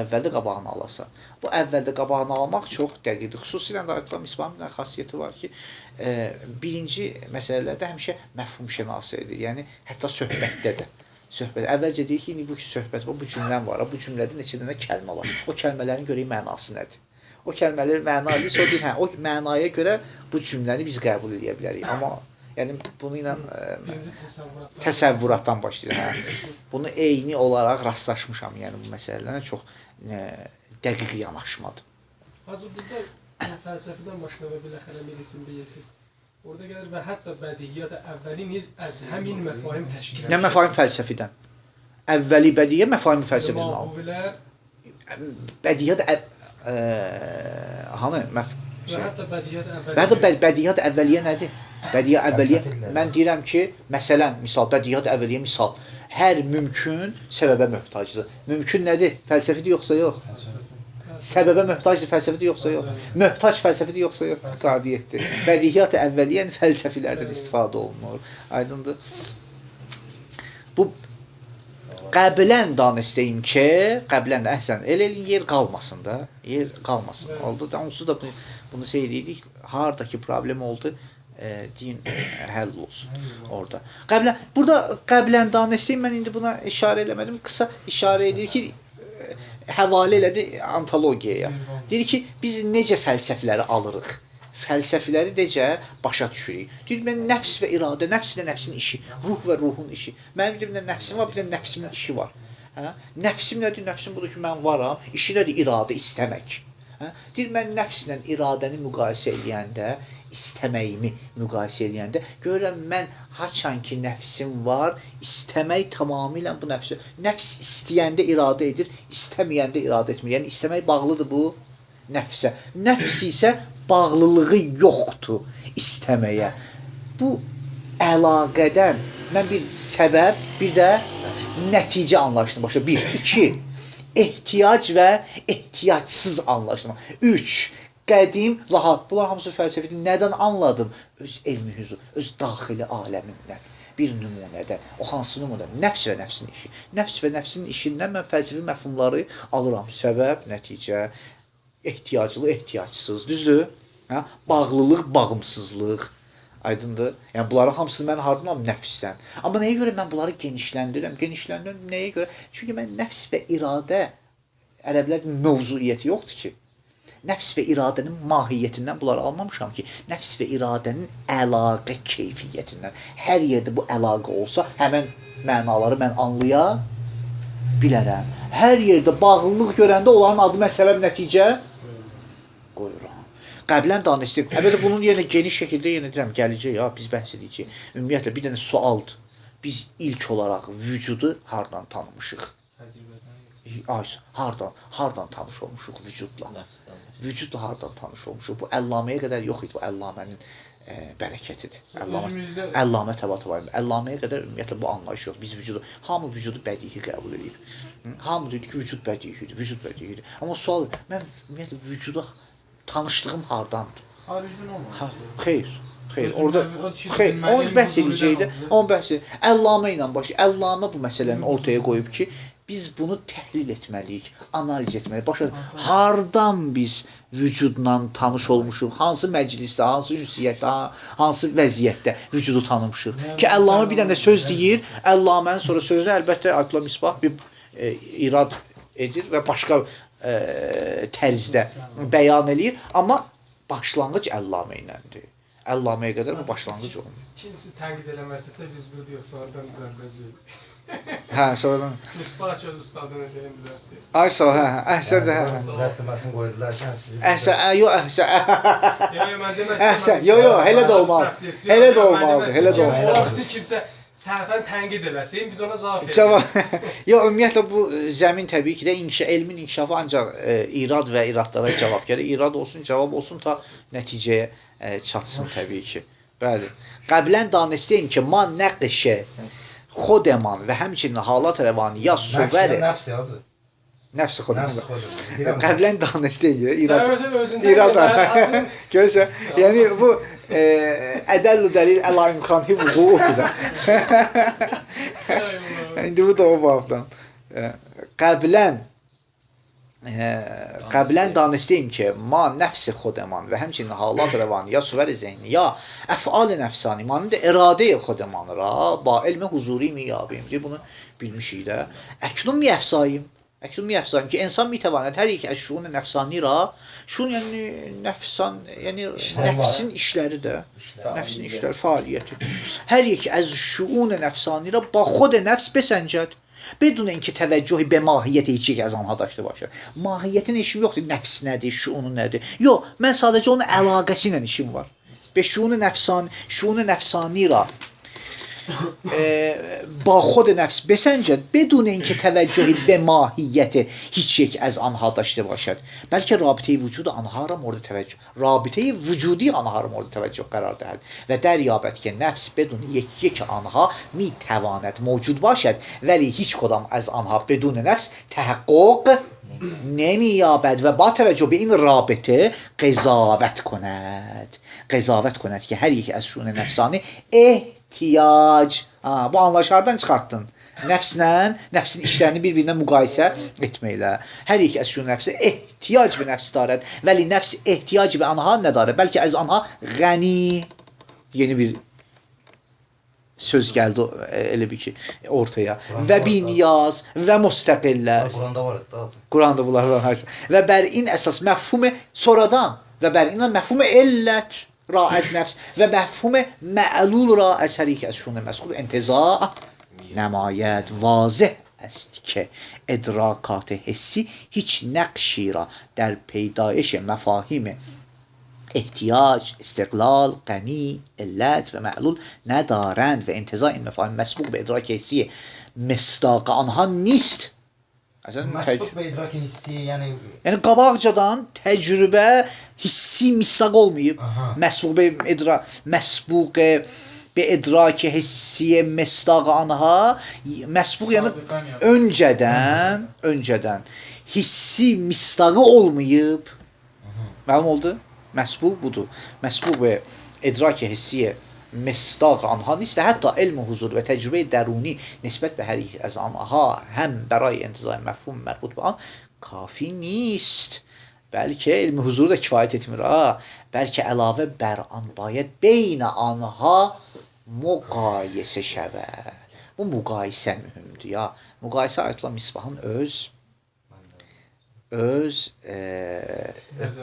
Əvvəldə qabağını alasan. Bu əvvəldə qabağını almaq çox dəqiqdir. Xüsusilə də Ayətullah Misbahın bir xassiyyəti var ki, birinci məsələlərdə həmişə məfhum şinası edir. Yəni, hətta söhbətdə də. Əvvəlcə deyir ki, bu söhbət var, bu cümləm var, bu cümlədə neçə dənə kəlmə var. O kəlmələrin görək mənası nədir? O kəlmələri mənalıdır, sonra deyir, o mənaya görə bu cümləni biz qəbul edə bilərik. Amma yəni bunu ilə təsəvvüratdan başlayır. Bunu eyni olaraq rastlaşmışam, yəni bu məsələlərlə çox dəqiq yanaşmadım. Hacı, burada fəlsəfədən başlama biləxərə milisin bilirsiniz. Orada gəlir və hətta bədiyyat əvvəliniz əz həmin məfahim təşkil edir. Nə məfahim fəlsəfidən? əvvəli bədiyyə məfahimi fəlsəfəsini al. Mahuvilər Bədiyyat hanı və hətta bədiyyat Bədi bədiyyat əvvəliyyə nədir? Bədiyyat əvvəliyyə Fəlsəfilər. mən deyirəm ki, məsələn, misal bədiyyat əvvəliyyə misal hər mümkün səbəbə möhtacdır. Mümkün nədir? Fəlsəfidir yoxsa yox? Səbəbə möhtacdır, fəlsəfidir yoxsa yox? Möhtac fəlsəfidir yoxsa yox? Qadiyyətdir. Bədiyyat əvvəliyyə fəlsəfilərdən istifadə olunur. Aydındır? Bu qəblən danışdığım ki, qəblən də əhsən elə yer qalmasın da, yer qalmasın. Oldu da onsuz da bunu seyirdik. Hardakı problem oldu? Din həll olsun orada. Qəblən burada qəblən danışdığım mən indi buna işarə eləmədim. Qısa işarə edir ki, həvalə elədi antologiyaya. Deyir ki, biz necə fəlsəfələri alırıq? Fəlsəfələri necə başa düşürük? Deyir, mən nəfs və iradə, nəfs və nəfsin işi, ruh və ruhun işi. Mənim bir də nəfsim var, bir də nəfsimin işi var. Hə? Nəfsim nədir? Nəfsim budur ki, mən varam. İşi nədir? İradə, istəmək. Hə? Deyir, mən nəfslə iradəni müqayisə eləyəndə, istəməyimi müqayisə eləyəndə görürəm mən haçan ki nəfsim var, istəmək tamamilə bu nəfsi. Nəfs istəyəndə iradə edir, istəməyəndə iradə etmir. Yəni istəmək bağlıdır bu nəfsə. Nəfs isə bağlılığı yoxdur istəməyə. Bu əlaqədən mən bir səbəb, bir də nəticə anlayışını başa. 1, 2, ehtiyac və ehtiyacsız anlayışını. 3, qədim rahat. Bunlar hamısı fəlsəfidir. Nədən anladım? Öz elmi hüzur, öz daxili aləmimdən, bir nümunədən. O hansı nümunədən? Nəfs və nəfsin işi. Nəfs və nəfsin işindən mən fəlsəfi məfhumları alıram. Səbəb, nəticə, ehtiyaclı, ehtiyacsız. Düzdür? Hə? Bağlılıq, bağımsızlıq. Aydındır? Yəni bunların hamısını mən hardan alıram? Nəfsdən. Amma nəyə görə mən bunları genişləndirirəm? Genişləndirirəm nəyə görə? Çünki mən nəfs və iradə ərəblərin mövzuiyyəti yoxdur ki. Nəfs və iradənin mahiyyətindən bunları almamışam ki, nəfs və iradənin əlaqə keyfiyyətindən. Hər yerdə bu əlaqə olsa, həmən mənaları mən anlaya bilərəm. Hər yerdə bağlılıq görəndə onların adı mən səbəb nəticə qoyuram. Qəblən danışdıq. Əlbəttə bunun yenə geniş şəkildə yenə deyirəm, gələcək ya, biz bəhs edirik ki, ümumiyyətlə bir dənə sualdır. Biz ilk olaraq vücudu hardan tanımışıq? Hardan tanış olmuşuq vücudla? Vücudla hardan tanış olmuşuq? Bu Əllaməyə qədər yox idi, bu Əllamənin bərəkətidir. Əllamə Təbatəbayım. Əllaməyə qədər ümumiyyətlə bu anlayış yox. Biz vücudu, hamı vücudu bədihi qəbul edib. Hamı dedi ki, vücud bədihidir, vücud bədihidir. Amma sual, mən ümumiyyətlə vücuda tanışlığım hardandır? Xaricin olmaz. Xeyr. Orada onu bəhs edəcəkdə, onu bəhs edəcək. Əllamə ilə başlayır. Əllamə bu məsələni ortaya qoyub ki, biz bunu təhlil etməliyik, analiz etməliyik. Başa, hardan biz vücudla tanış olmuşuq? Hansı məclisdə, hansı ünsiyyətdə, hansı vəziyyətdə vücudu tanımışıq? Ki, Əllamə bir dənə söz deyir, Əllamənin sonra sözünü əlbəttə Ayətullah Misbah bir irad edir və başqa tərzdə bəyan eləyir, amma başlanğıc Əllamə iləndir. Əllaməyə qədər bu başlanğıc olunur. Kimisi tənqid eləməzsə biz bunu deyək, sonradan düzəldəcəyik. Hə, sonradan. Misbah göz ustadının şeyini düzəltdi. Ay sağ ol, hə, əhsən də, hə. Müqəddiməsini qoydularkən sizi... Əhsən, yox, əhsən. Mən demək Əhsən, yox, elə də olmalı. Elə də olmalıdır, elə də olmalıdır. Olası kimsə səhvən tənqid eləsin, biz ona cavab verək. Yox, ümumiyyətlə bu zəmin təbii ki də elmin inkişafı ancaq irad və iradlara cavab gəlir. İrad olsun, cavab olsun ta nəticəyə çatsın təbii ki. Bəli. Qəblən danışdığım ki, man nəqşə xodeman və həmçinin halat rəvaniyə suvəri. Nəfsi yazı. Nəfsi xodeman. Nəfsi xodeman. Qəblən danışdığım ki, irad. Görürsən, yəni bu ədəllu dəlil əla imkanı vuquudur da. İndi bu da o babdan. Qəblən danışdığım ki, ma nəfsi xodeman və həmçinin halat rəvaniyə suvəri zehni ya əfal-i nəfsani manın da iradə-i xodemanıra ba elmi huzuri miyabim. Bunu bilmişik də. Əknun mi əfsayim? Əknun mi əfsayim ki, insan mitəvanət hər iki əşşuun nəfsani ra şun yəni nəfsan, yəni nəfsin işləri də. Nəfsin işləri, fəaliyyəti. Hər iki əşşuun nəfsani ra ba xod nəfs besəncəd. Bedun inki təvəccühü be mahiyyət iki əzam hadaşdı başa. Mahiyyətin işim yoxdur, nəfs nədir, şuunu nədir? Yox, mən sadəcə onun əlaqəsi ilə işim var. Be şuunu nəfsani ra با خود نفس بسنجد بدون اینکه توجهی به ماهیت هیچ یک از آنها داشته باشد، بلکه رابطه وجود آنها را مورد توجه، رابطه وجودی آنها را مورد توجه قرار دهد و دریابد که نفس بدون یک آنها می تواند موجود باشد، ولی هیچ کدام از آنها بدون نفس تحقق نمییابد و با توجه به این رابطه قضاوت کند که هر یک از شون نفسانه ehtiyac. Bu anlayışı hardan çıxartdın? Nəfsin işlərini bir-birinə müqayisə etməklə. Hər iki əşşun nəfsi ehtiyac bir nəfs darəd. Vəli nəfs ehtiyac bir anha nə darəd? Bəlkə əz anha gəni. Yeni bir söz gəldi elə bir ki ortaya. Və biniyaz və müstəqillər. Quranda var da. Quranda bunlar var. Və bərin əsas məfhumu sonradan və bərin məfhumu illət را از نفس و مفهوم معلول را از هر یک از شون مذکور انتزاع نماید. واضح است که ادراکات حسی هیچ نقشی را در پیدایش مفاهیم احتیاج، استقلال، غنی، علت و معلول ندارند و انتزاع این مفاهیم مسبوق به ادراک حسی مصداق آنها نیست. Məsbuq və idrak hissi, yəni qabaqcadan təcrübə hissi misdaq olmayıb. Məsbuq be idrak hissi misdaq anha məsbuq yəni öncədən hissi misdağı olmayıb. Məlum oldu? Məsbuq budur. Məsbuq və idrak hissi مصداق آنها نیست و حتی علم حضور و تجربه درونی نسبت به هر یک از آنها هم برای انتزاع مفهوم مربوط به آن کافی نیست، بلکه علم حضور da kifayət etmir. Bəlkə əlavə bər an باید بین آنها müqayisə şəvər. Bu müqayisə mühümdür ya. Müqayisə Ayətullah Misbahın öz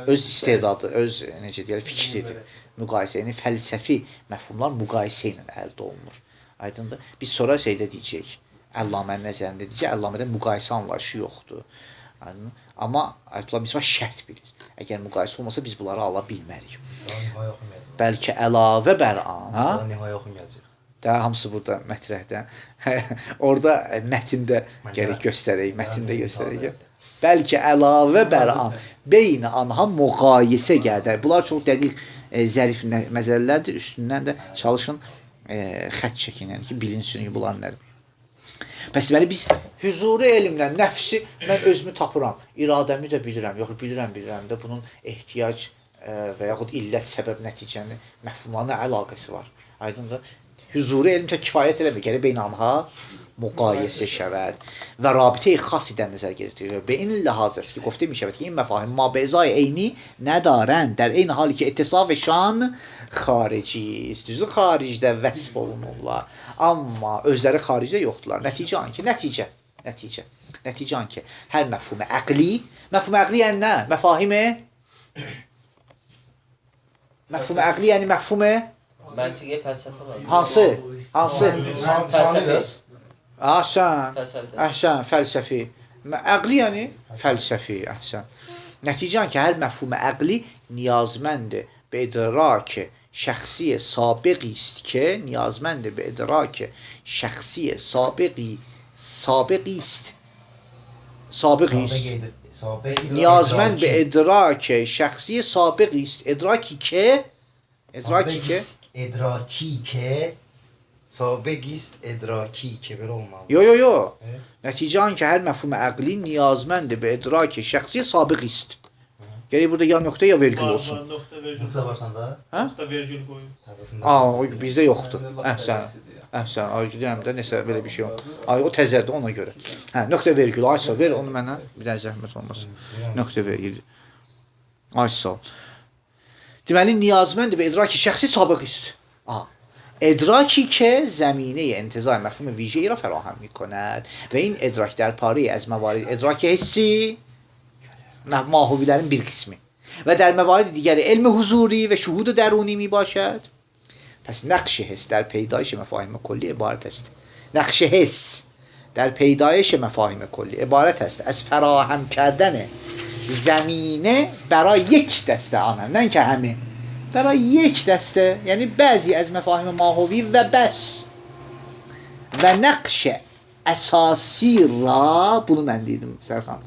istedadı, öz necə deyək, fikridir. Müqayisə, yəni fəlsəfi məfhumlar müqayisə ilə əldə olunur. Aydındır? Biz sonra şeydə deyəcək, Əllamənin nəzərində deyəcək, Əllamədə müqayisə anlayışı yoxdur. Aydındır? Amma Ayətullah Misbah şərt bilir. Əgər müqayisə olmasa biz bunları ala bilmərik. Bəlkə əlavə bər an, nihaya oxumayacaq. Daha hamısı burada mətrəhdə. Orada mətndə gərək göstərək. Bəlkə əlavə bər an, beyn anha müqayisə gəlir. Bunlar çox dəqiq zərif məsələlərdir. Üstündən də çalışın xətt çəkin, yəni ki, bilinsin bunlar nədir. Bəs deməli biz hüzuri elmlə nəfsi mən özümü tapıram, iradəmi də bilirəm, yox bilirəm də bunun ehtiyac və yaxud illət səbəb nəticəni məfhumlarına əlaqəsi var. Aydındır? Hüzuri elm tək kifayət eləmir, gərək beynanha müqayisə şəvəd və rabitə-i xas idən nəzər getirir. Be in ləhaz است ki گفته می شود که این مفاهیم ما به ازای عینی ندارند در این حالی که اتصافشان خارجی است. Düzdür, xaricdə vəsf olunurlar, amma özləri xaricdə yoxdurlar. Nəticə an ki hər məfhum əqli yəni nə? Məfhum əqli yəni məfhum məntiqi fəlsəfə olar. Hansı? Fəlsəfi. Əhsən, fəlsəfi. Əqli yəni fəlsəfi, əhsən. Nəticə an ki hər məfhum əqli niyazməndir به ادراک شخصی سابقی است که نیازمند به ادراک شخصی سابقی است نیازمند به ادراک شخصی سابقی است ادراکی که سابقی است ادراکی که بر olmalı. Yo. Nəticə an ki hər məfhum əqli نیازمند به ادراک şəxsi sabiq ist. Gərək burada ya nöqtə ya vergül olsun. Nöqtə varsan da? Nöqtə vergül qoyun. Bizdə yoxdur. Əhsən. Ay deyirəm də nəsə belə bir şey yox. Ay o təzədir ona görə. Nöqtə vergül. Aysa ver onu mənə. Bir dənə zəhmət olmasın. Nöqtə vergül. Aysa. Deməli نیازمند به ادراک şəxsi sabiq ist. ادراکی که زمینه انتزاع مفهوم ویژه‌ای را فراهم می‌کند و این ادراک در پاره از موارد ادراک حسی ماهویlerin bir qismi و در موارد دیگر علم حضوری و شهود درونی می باشد. پس نقش حس در پیدایش مفاهیم کلی عبارت است. نقش حس در پیدایش مفاهیم کلی عبارت است از فراهم کردن زمینه برای یک دسته آنها، نه اینکه همه، برای یک دسته، یعنی بعضی از مفاهیم ماهوی و بس. və nəqşə əsasira, bunu mən dedim Sərxan.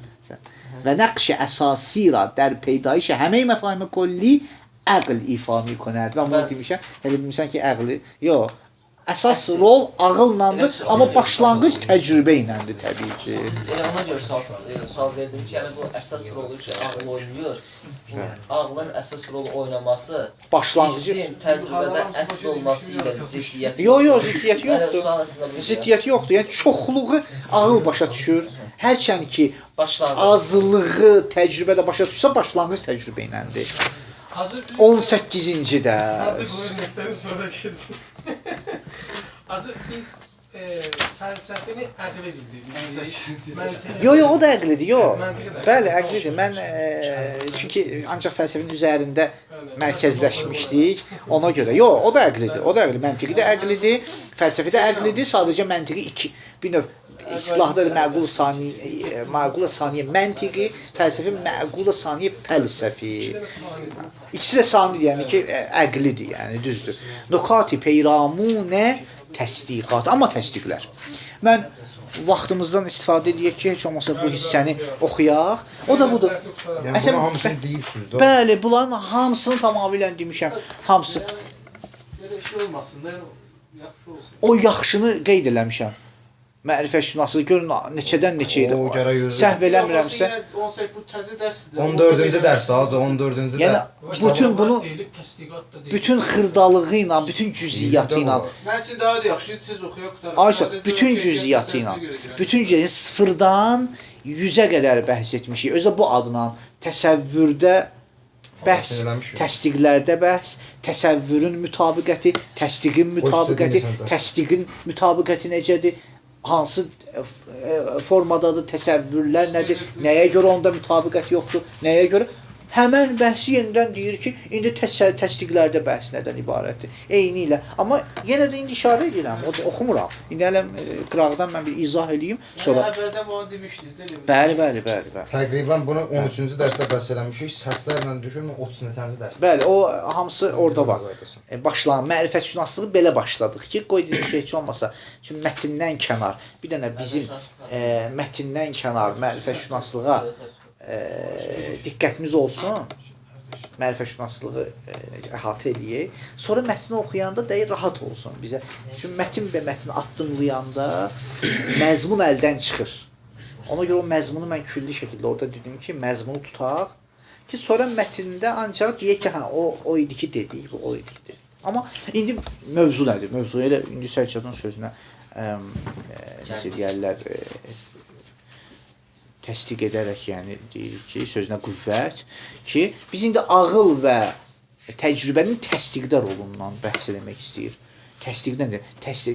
Və nəqşə əsasira در پیدایش همه مفاهیم کلی عقل ایفا میکند. Və bunu demişəm. Elə bilmirsən ki, əqli. Yox. Əsas rol ağıllandır, amma başlanğıc təcrübə iləndir təbii ki. Elə ona görə sual verdim ki, yəni bu əsas rolu ki, ağıl oynayır. Ağlın əsas rolu oynaması Başlanğıcı hissin təcrübədə əsl olması ilə ziddiyyət. Yox, ziddiyyət yoxdur. Ziddiyyət yoxdur. Yəni çoxluğu ağıl başa düşür. Hərçənd ki, azlığı təcrübədə başa düşsə, başlanğıc təcrübə iləndir. 18-ci də. Azı qoyulmaqdan sonra keçsin. Azı biz fəlsəfini əqli bildik. Yox, o da əqlidir, yox. Bəli, əqlidir. Mən çünki ancaq fəlsəfənin üzərində mərkəzləşmişdik. Ona görə. Yox, o da əqlidir. O da əqlidir. Məntiqi də əqlidir, fəlsəfi də əqlidir. Sadəcə məntiqi iki. Bir növ İslahda məqul saniyə məntiqi, fəlsəfi məqul saniyə fəlsəfi. İkisi də sanidir, yəni ki, əqlidir, yəni düzdür. Nukati peyramunə təsdiqat, amma təsdiqlər. Mən vaxtımızdan istifadə edək ki, heç olmasa bu hissəni oxuyaq. O da budur. Yəni bunu hamısını deyibsiniz də. Bəli, bunların hamısını tamamilə demişəm. Hamısı. Belə şey olmasın da, yaxşı olsun. O yaxşını qeyd eləmişəm. Mərifətşünaslığı görün neçədən neçə idi. Səhv eləmirəmsə. 18 bu təzə dərsdir. 14-cü dərsdə, azı 14-cü də. Yəni bütün bunu bütün xırdalığı ilə, bütün cüziyyatı ilə. Mən üçün daha da yaxşı tez oxuyaq qutaraq. Ayşə, bütün cüziyyatı ilə. Bütün sıfırdan 100-ə qədər bəhs etmişik. Özdə bu adla təsəvvürdə bəhs, təsdiqlərdə bəhs, təsəvvürün mütabiqəti, təsdiqin mütabiqəti, təsdiqin mütabiqəti necədir? Hansı formadadır, təsəvvürlər nədir, nəyə görə onda mütabiqət yoxdur, nəyə görə? Həmən bəhsi yenidən deyir ki, indi təsdiqlərdə bəhs nədən ibarətdir, eyni ilə. Amma yenə də indi işarə edirəm, oxumuram. İndi hələm qıraqdan mən bir izah edeyim, sonra... Əvvəldən bunu demişdiniz, deyil mi? Bəli. Təqribən bunu 13-cü dərsdə bəhs eləmişik, səslərlə düşürmü 30-cı dərsdə. Bəli, o hamısı orada var. Başlanğıc, mərifətşünaslığı belə başladıq ki, qoy dedik ki, heç olmasa, çünki mətindən kənar, bir dənə bizim mətindən kənar mərifətşünaslığa diqqətimiz olsun, mərifətşünaslığı əhatə eləyək. Sonra mətni oxuyanda da rahat olsun bizə. Çünki mətin və mətni addımlayanda məzmun əldən çıxır. Ona görə o məzmunu mən külli şəkildə orada dedim ki, məzmunu tutaq ki, sonra mətndə ancaq deyək ki, o idi ki dedik, bu o idi ki dedik. Amma indi mövzu nədir? Mövzu elə indi Səlcadın sözünə necə deyərlər, təsdiq edərək, yəni deyirik ki, sözünə qüvvət ki, biz indi ağıl və təcrübənin təsdiqdə rolundan bəhs eləmək istəyir. Təsdiqdəndir.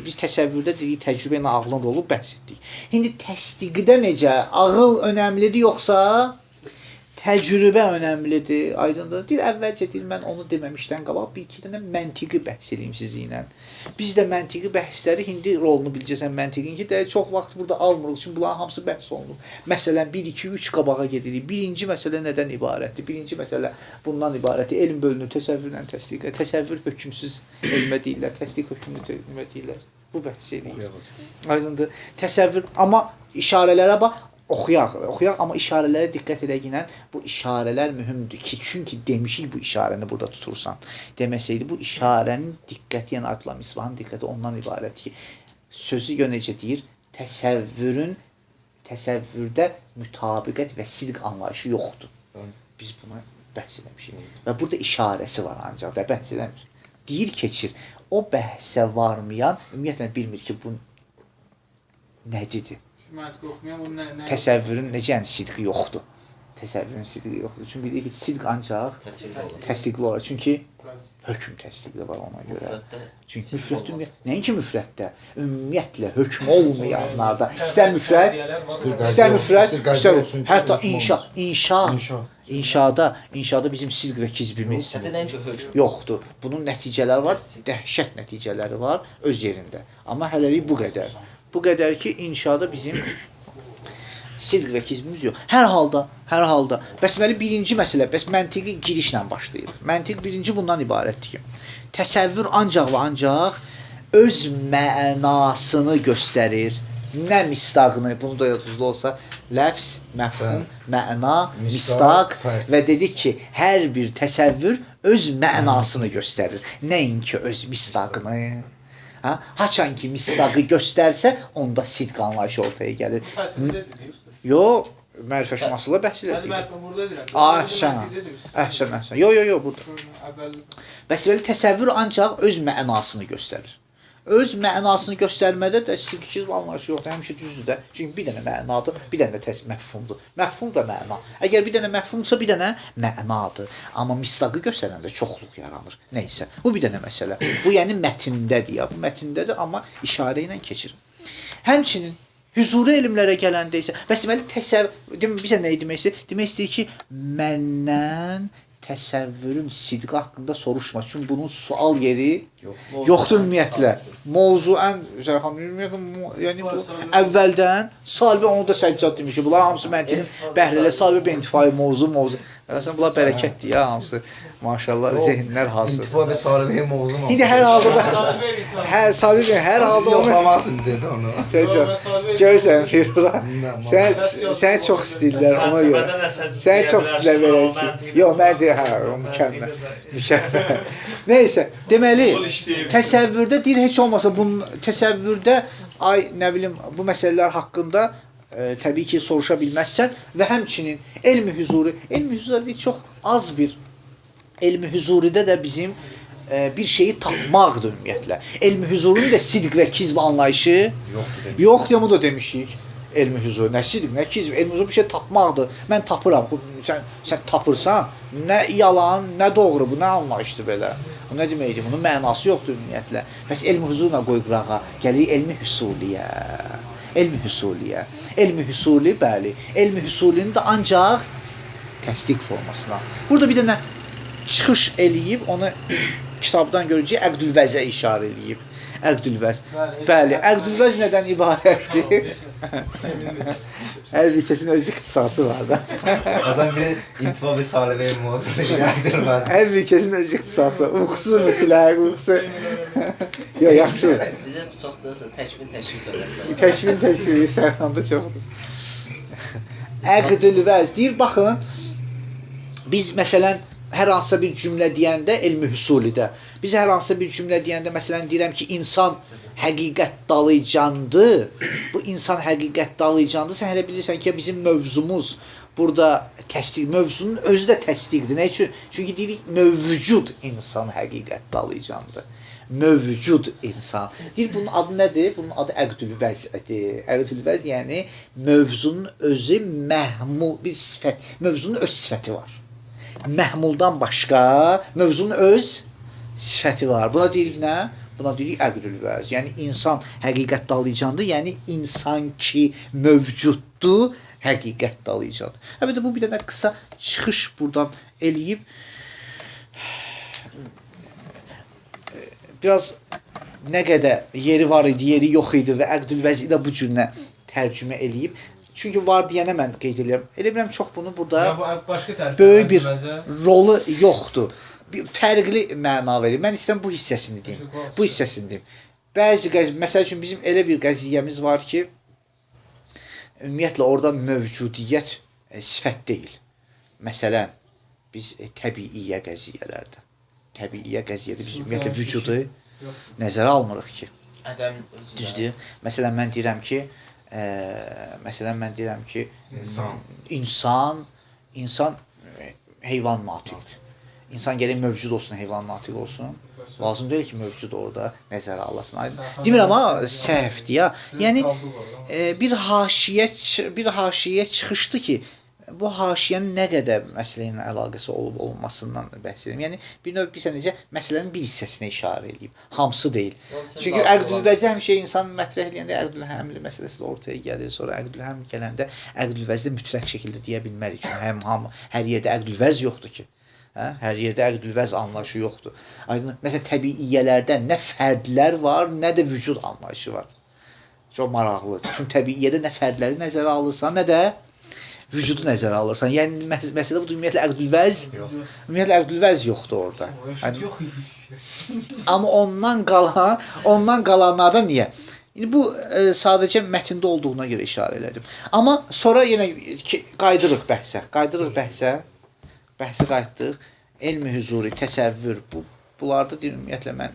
Biz təsəvvürdə dedik, təcrübə ilə ağlın rolu bəhs etdik. İndi təsdiqdə necə? Ağıl önəmlidir yoxsa təcrübə önəmlidir? Aydındır. Deyir, əvvəlcə deyir, mən onu deməmişdən qabaq bir-iki dənə məntiqi bəhs edeyim sizinlə. Biz də məntiqi bəhsləri, indi rolunu biləcəksən məntiqin ki, çox vaxt burada almırıq, çünki bunların hamısı bəhs olunur. Məsələn, 1, 2, 3 qabağa gedirik. Birinci məsələ nədən ibarətdir? Birinci məsələ bundan ibarətdir. Elm bölünür, təsəvvürlə təsdiq. Təsəvvür hökmsüz elmə deyirlər, təsdiq hökmlü elmə deyirlər. Bu bəhs edir. Aydındır. Təsəvvür, amma işarələrə bax, oxuyaq, amma işarələrə diqqət edəginə bu işarələr mühümdür ki, çünki demişik bu işarəni burada tutursan. Deməsəydi bu işarənin diqqəti, yəni Ayətullah Misbahın diqqəti ondan ibarət ki, sözü necə deyir, təsəvvürdə mütabiqət və sidq anlayışı yoxdur. Biz buna bəhs eləmişik. Və burada işarəsi var ancaq da bəhs eləmir. Deyir, keçir. O bəhsə varmayan ümumiyyətlə bilmir ki, bu nəcidir. Təsəvvürün necə yəni sidqi yoxdur. Təsəvvürün sidqi yoxdur. Çünki bilir ki, sidq ancaq təsdiqli olar. Çünki hökm təsdiqli var ona görə. Çünki müfrətdə, nəinki müfrətdə, ümumiyyətlə hökm olmayanlarda, istər müfrət, istər hətta inşada bizim sidq və kizbimiz yoxdur. Bunun nəticələri var, dəhşət nəticələri var öz yerində. Amma hələlik bu qədər. Bu qədər ki, inşada bizim sidq və kizbimiz yox. Hər halda. Bəs deməli, birinci məsələ, bəs məntiqi girişlə başlayır. Məntiq birinci bundan ibarətdir ki, təsəvvür ancaq və ancaq öz mənasını göstərir. Nə mistaqını, bunu da yazılı olsa, ləfz, məfhum, məna, mistaq və dedik ki, hər bir təsəvvür öz mənasını göstərir. Nəinki öz mistaqını. Ha? Haçan ki mistaqı göstərsə, onda sidq anlayışı ortaya gəlir. Fəlsəfədə usta. Yox, mərifə şünaslıq bəhs Mən edirik. burada deyirəm. Əhsən. Yox, burada. Əvvəl Bəs belə təsəvvür ancaq öz mənasını göstərir. Öz mənasını göstərmədə də sidq anlayışı yoxdur. Həmişə düzdür də. Çünki bir dənə mənadır, bir dənə də məfhumdur. Məfhum və məna. Əgər bir dənə məfhumsa, bir dənə mənadır. Amma mistaqı göstərəndə çoxluq yaranır. Nəysə, bu bir dənə məsələ. Bu yəni mətndədir ya. Bu mətndədir, amma işarə ilə keçir. Həmçinin hüzuri elmlərə gələndə isə, bəs deməli təsəvvür, bizə nə demək istəyir? Demək istəyir ki, məndən təsəvvürün sidqi haqqında soruşma. Çünki bunun sual yeri yoxdur ümumiyyətlə. Mövzuən, Zərxan, yəni bu əvvəldən Salibə onu da Səccad demiş. Bunlar hamısı məntiqin bəhrələ Salibə bentifai mövzu. Məsələn, bunlar bərəkətdir ya hamısı. Maşallah, zehinlər hazır. İntifa və Salibə mövzu. İndi hər halda Salibə hər halda onu yoxlamasın dedi onu. Görürsən Firuzə. Sən çox istəyirlər ona görə. Sən çox istəyirlər verəcək. Yox, mən deyirəm, o mükəmməl. Nəysə, deməli, təsəvvürdə deyir, heç olmasa bunun təsəvvürdə, nə bilim, bu məsələlər haqqında təbii ki, soruşa bilməzsən və həmçinin elmi-hüzuri çox az bir elmi-hüzuridə də bizim bir şeyi tapmaqdır ümumiyyətlə. Elmi-hüzurun da sidq və kizb anlayışı yoxdur, bunu da demişik. Elmi-hüzur, nə sidq, nə kizb, elmi-hüzur bir şey tapmaqdır. Mən tapıram, sən tapırsan, nə yalan, nə doğru, bu nə anlayışdır belə. Bu nə deməkdir, bunun mənası yoxdur ümumiyyətlə. Bəs elmi-hüzurla qoy qırağa, gəlir elmi-hüsuliyə. Elmi-hüsuliyə. Elmi-hüsuli, bəli. Elmi-hüsulinin də ancaq təsdiq formasına. Burada bir dənə çıxış eləyib, onu kitabdan görəcək, Əqdülvəzə işarə eləyib. Əqdülvəz. Bəli, Əqdülvəz nədən ibarətdir? Hər bir kəsin öz ixtisası var da. Azam biri intifa və Salibə mövzu Əqdülvəz. Hər bir kəsin öz ixtisası. Uğusu mütləq, uğusu. Yox, yaxşı. Bizə çoxdursa təkvin söhbətlər. Təkvin Sərxanda çoxdur. Əqdülvəz deyir, baxın, biz məsələn, hər hansısa bir cümlə deyəndə elmi-hüsulidə, biz hər hansısa bir cümlə deyəndə, məsələn, deyirəm ki, insan həqiqət dalıcandır, bu insan həqiqət dalıcandır, sən hələ bilirsən ki, bizim mövzumuz burada təsdiq, mövzunun özü də təsdiqdir. Nə üçün? Çünki deyirik, mövcud insan həqiqət dalıcandır. Mövcud insan. Deyir, bunun adı nədir? Bunun adı Əqdülvəzdir. Əqdülvəz, yəni mövzunun özü məhmul bir sifət, mövzunun öz sifəti var. Məhmuldan başqa mövzunun öz sifəti var. Buna deyirik nə? Buna deyirik Əqdülvəz. Yəni insan həqiqət dalıcandır, yəni insan ki mövcuddur, həqiqət dalıcandır. Əlbəttə bu bir dənə qısa çıxış buradan eləyib biraz nə qədər yeri var idi, yeri yox idi və Əqdülvəzi də bu cürünə tərcümə eləyib. Çünki var deyənə mən qeyd edirəm. Elə bilirəm çox bunu burada böyük bir rolu yoxdur. Bir fərqli məna verir. Mən istəyirəm bu hissəsini deyim. Bu hissəsini deyim. Bəzi məsəl üçün bizim elə bir qəziyyəmiz var ki, ümumiyyətlə orada mövcudiyyət sifət deyil. Məsələn, biz təbiiyyə qəziyyələrdə. Təbiiyyə qəziyyədə biz ümumiyyətlə vücudu nəzərə almırıq ki. Düzdür. Məsələn, mən deyirəm ki, insan heyvan natiqdir. İnsan gərək mövcud olsun, heyvan natiq olsun. Lazım deyil ki, mövcud orada nəzərə alasın. Demirəm, amma səhvdir ya. Yəni, bir haşiyə çıxışdı ki, bu haşiyənin nə qədər məsələ ilə əlaqəsi olub-olmasından bəhs edim. Yəni, bir növ bir sənəcə məsələnin bir hissəsinə işarə edib. Hamısı deyil. Çünki Əqdülvəzi həmişə insan mətrəh eləyəndə Əqdülhəmli məsələsi də ortaya gəlir. Sonra Əqdülhəm gələndə Əqdülvəzi də mütləq şəkildə deyə bilmərik. Çünki hər yerdə Əqdülvəz yoxdur ki. Hər yerdə Əqdülvəz anlayışı yoxdur. Məsələn, təbiiyyələrdə nə fərdlər var, nə də vücud anlayışı var. Çox maraqlıdır. Çünki təbiiyyədə nə fərdləri nəzərə alırsan, nə də vücudu nəzərə alırsan. Yəni məsələ budur, ümumiyyətlə əqdülvəz, ümumiyyətlə əqdülvəz yoxdur orada. Yəni, amma ondan qalanlardan niyə? İndi bu sadəcə mətndə olduğuna görə işarə elədim. Amma sonra yenə qaydırıq bəhsə. Bəhsə qayıtdıq. Elmi hüzuri, təsəvvür, bunlarda deyir, ümumiyyətlə mən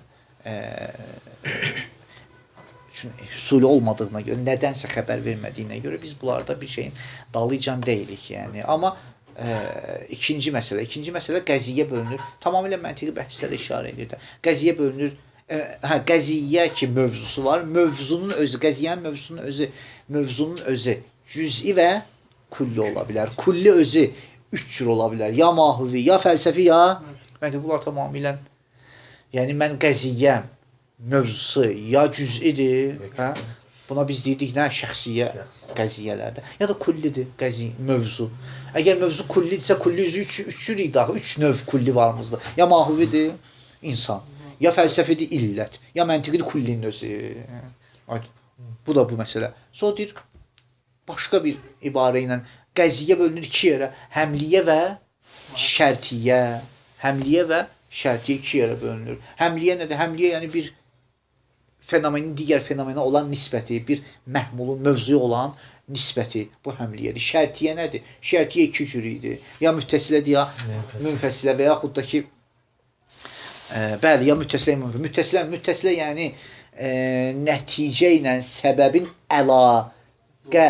üçün hüsuli olmadığına görə, nədənsə xəbər vermədiyinə görə biz bunlarda bir şeyin dalıcan deyilik, yəni. Amma ikinci məsələ qəziyyə bölünür. Tamamilə məntiqi bəhslərə işarə edir də. Qəziyyə bölünür. Qəziyyə ki mövzusu var. Mövzunun özü cüz'i və kulli ola bilər. Kulli özü 3 cür ola bilər. Ya mahuvi, ya fəlsəfi, ya məncə bunlar tamamilə, yəni mən qəziyyəm mövzusu ya cüz'idir, hə? Buna biz deyirik nə? Şəxsiyyə qəziyyələrdə. Ya da kullidir mövzu. Əgər mövzu kullidirsə, kulli üzü 3 cür idi axı. 3 növ kulli varımızdır. Ya mahuvidir, insan. Ya fəlsəfidir, illət. Ya məntiqidir, kullinin özü. Bu da bu məsələ. Sonra deyir, başqa bir ibarə ilə qəziyyə bölünür 2 yerə. Həmliyə və şərtiyyə. Həmliyə və şərtiyyə 2 yerə bölünür. Həmliyə nədir? Həmliyə yəni bir fenomenin digər fenomenə olan nisbəti, bir məhmulun mövzuya olan nisbəti. Bu həmliyyədir. Şərtiyyə nədir? Şərtiyyə 2 cür idi. Ya müttəsilədir, ya münfəsilə və yaxud da ki bəli, ya müttəsilə, ya münfəsilə. Müttəsilə yəni nəticə ilə səbəbin əlaqə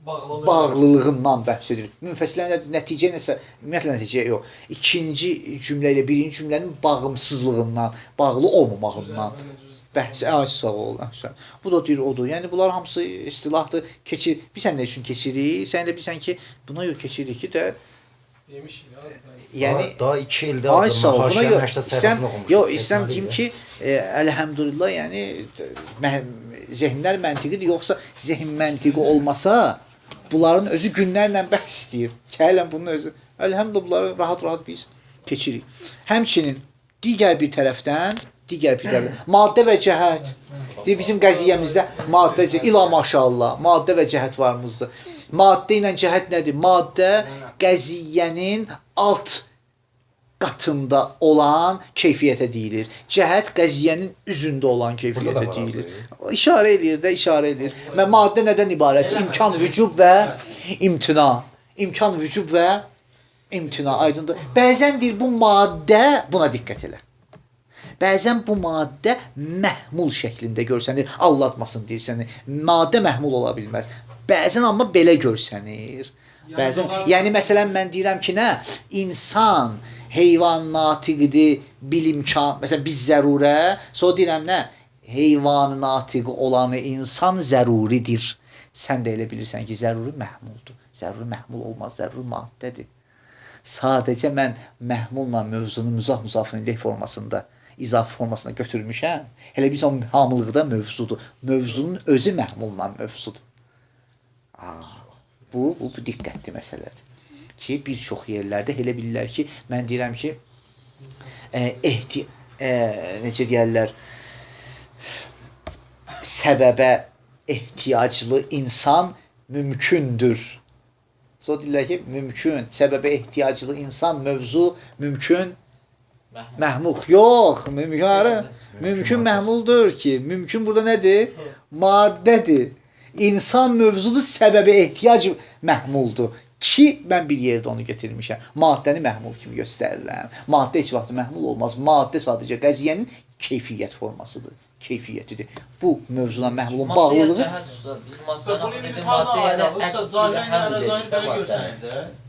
bağlılığından bəhs edir. Münfəsilə nəticə nəsə, ümumiyyətlə nəticə yox. İkinci cümlə ilə birinci cümlənin bağımsızlığından, bağlı olmamağından bəhs. Sağ ol. Bu da deyir, odur. Yəni bunlar hamısı istilahdır. Keçir. Bilsən nə üçün keçirik? Sən də bilsən ki, buna yox keçirik ki də demiş ya. Yəni daha 2 ildə haşiyanın 80 səhifəsini oxumuşam. Yox, istəyirəm deyim ki, əlhəmdülillah, yəni zehnlər məntiqidir, yoxsa zehin məntiqi olmasa, bunların özü günlərlə bəhs istəyir. Gələn bunun özü. Əlhəmdülillah bunları rahat-rahat biz keçirik. Həmçinin digər bir tərəfdən maddə və cəhət. Bizim qəziyyəmizdə maddə, ila maşallah, maddə və cəhət varımızdır. Maddə ilə cəhət nədir? Maddə qəziyyənin alt qatında olan keyfiyyətə deyilir. Cəhət qəziyyənin üzündə olan keyfiyyətə deyilir. İşarə edir. Və maddə nədən ibarətdir? İmkan, vücub və imtina. İmkan, vücub və imtina. Aydındır. Bəzən deyir bu maddə, buna diqqət elə. Bəzən bu maddə məhmul şəklində görsənir. Allatmasın deyirsən. Maddə məhmul ola bilməz. Bəzən amma belə görsənir. Bəzən, yəni məsələn mən deyirəm ki, nə? İnsan heyvan natiqidir, bilimkan, məsələn biz zərurə, sonra deyirəm nə? Heyvan natiqi olanı insan zəruridir. Sən də elə bilirsən ki, zəruri məhmuldur. Zəruri məhmul olmaz, zəruri maddədir. Sadəcə mən məhmulla mövzunu müzaf-müzafın ileyh formasında, izafi formasına götürmüşəm. Elə biz o hamılıqda mövzudur. Mövzunun özü məhmulla mövzudur. Bu diqqətli məsələdir. Ki, bir çox yerlərdə elə bilirlər ki, mən deyirəm ki, necə deyərlər, səbəbə ehtiyaclı insan mümkündür. Sonra deyirlər ki, mümkün, səbəbə ehtiyaclı insan mövzu mümkün, məhmul. Yox, mümkün məhmuldur ki, mümkün burada nədir? Maddədir. İnsan mövzudur, səbəbə ehtiyac məhmuldur. Ki, mən bir yerdə onu getirmişəm. Maddəni məhmul kimi göstərirəm. Maddə heç vaxt məhmul olmaz. Maddə sadəcə qəziyyənin keyfiyyət formasıdır. Keyfiyyətidir. Bu mövzuna məhmulun bağlılığı...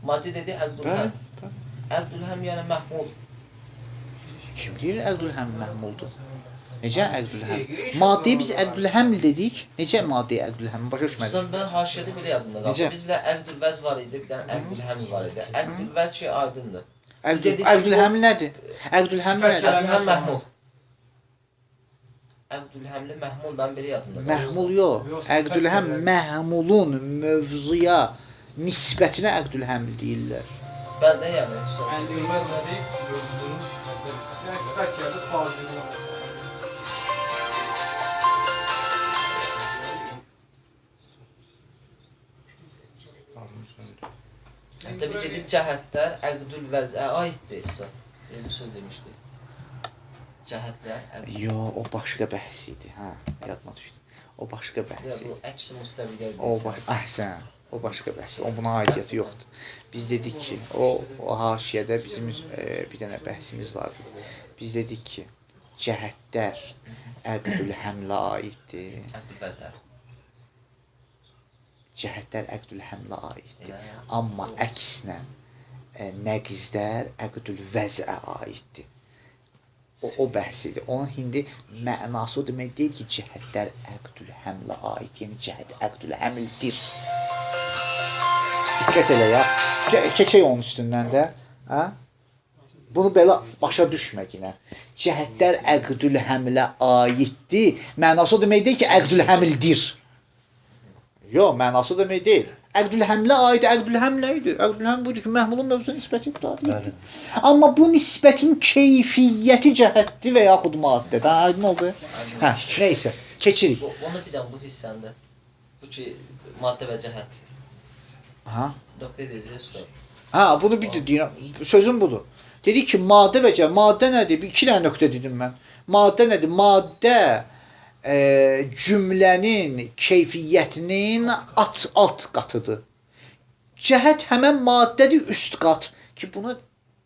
Maddi dedi əqdülhəm. Əqdülhəm yəni məhmul. Kim deyir əqdülhəm məhmuldur? Necə əqdülhəm? Maddeyi biz əqdülhəml dedik. Necə maddeyi əqdülhəml? Başa düşmədik. Sən mən haşiyədə belə yadımda qaldı. Biz bir də əqdülvəz var idi, bir dənə əqdülhəml var idi. Əqdülvəz şey aydındır. Əqdülhəml nədir? Əqdülhəml nədir? Əqdülhəm məhmul. Əqdülhəmli məhmul mən belə yadımda qaldı. Məhmul yox. Əqdülhəm məhmulun mövzuya nisbətinə əqdülhəml deyirlər. Bəli, yəni. Əqdülvəz nədir? Mövzunun sifət gəldi fazilini. dedi cəhətlər əqdül vəzə aiddir. Elmsul demişdi. Cəhətlər Yo, o başqa bəhs idi. Hə, yadıma düşdü. O başqa bəhs bu idi. əks müstəvidə O əhsən. O başqa bəhs. O buna aidiyyəti yoxdur. Biz dedik ki, o haşiyədə bizim bir dənə bəhsimiz vardı. Biz dedik ki, cəhətlər əqdül həmlə aiddir. əqdül vəzə. Cəhətlər əqdül həmlə aiddir. Amma əksinə nəqizlər əqdül vəzə aiddir. O bəhs idi. Onun hindi mənası o demək deyil ki, cəhətlər əqdül həmlə aid. Yəni cəhət əqdül həmildir. Diqqət elə ya. Keçək onun üstündən də. Hə? Bunu belə başa düşmə yenə. Cəhətlər əqdül həmlə aiddir. Mənası o demək deyil ki, əqdül həmildir. Yox, mənası demək deyil. Əqdül həmlə aid, əqdül həm nə idi? Əqdül həm budur ki, məhmulun mövzuna nisbəti iqtidariyyətdir. Amma bu nisbətin keyfiyyəti cəhətdir və yaxud maddədir. Aydın oldu? Hə, neysə, keçirik. Onu bir də bu hissəndə, bu ki, maddə və cəhət. Ha? Nöqtə edəcək usta. Hə, bunu bir də deyirəm. Sözüm budur. Dedi ki, maddə və cəhət. Maddə nədir? İki dənə nöqtə dedim mən. Maddə nədir? Maddə cümlənin keyfiyyətinin alt qatıdır. Cəhət həmən maddədir üst qat ki, bunu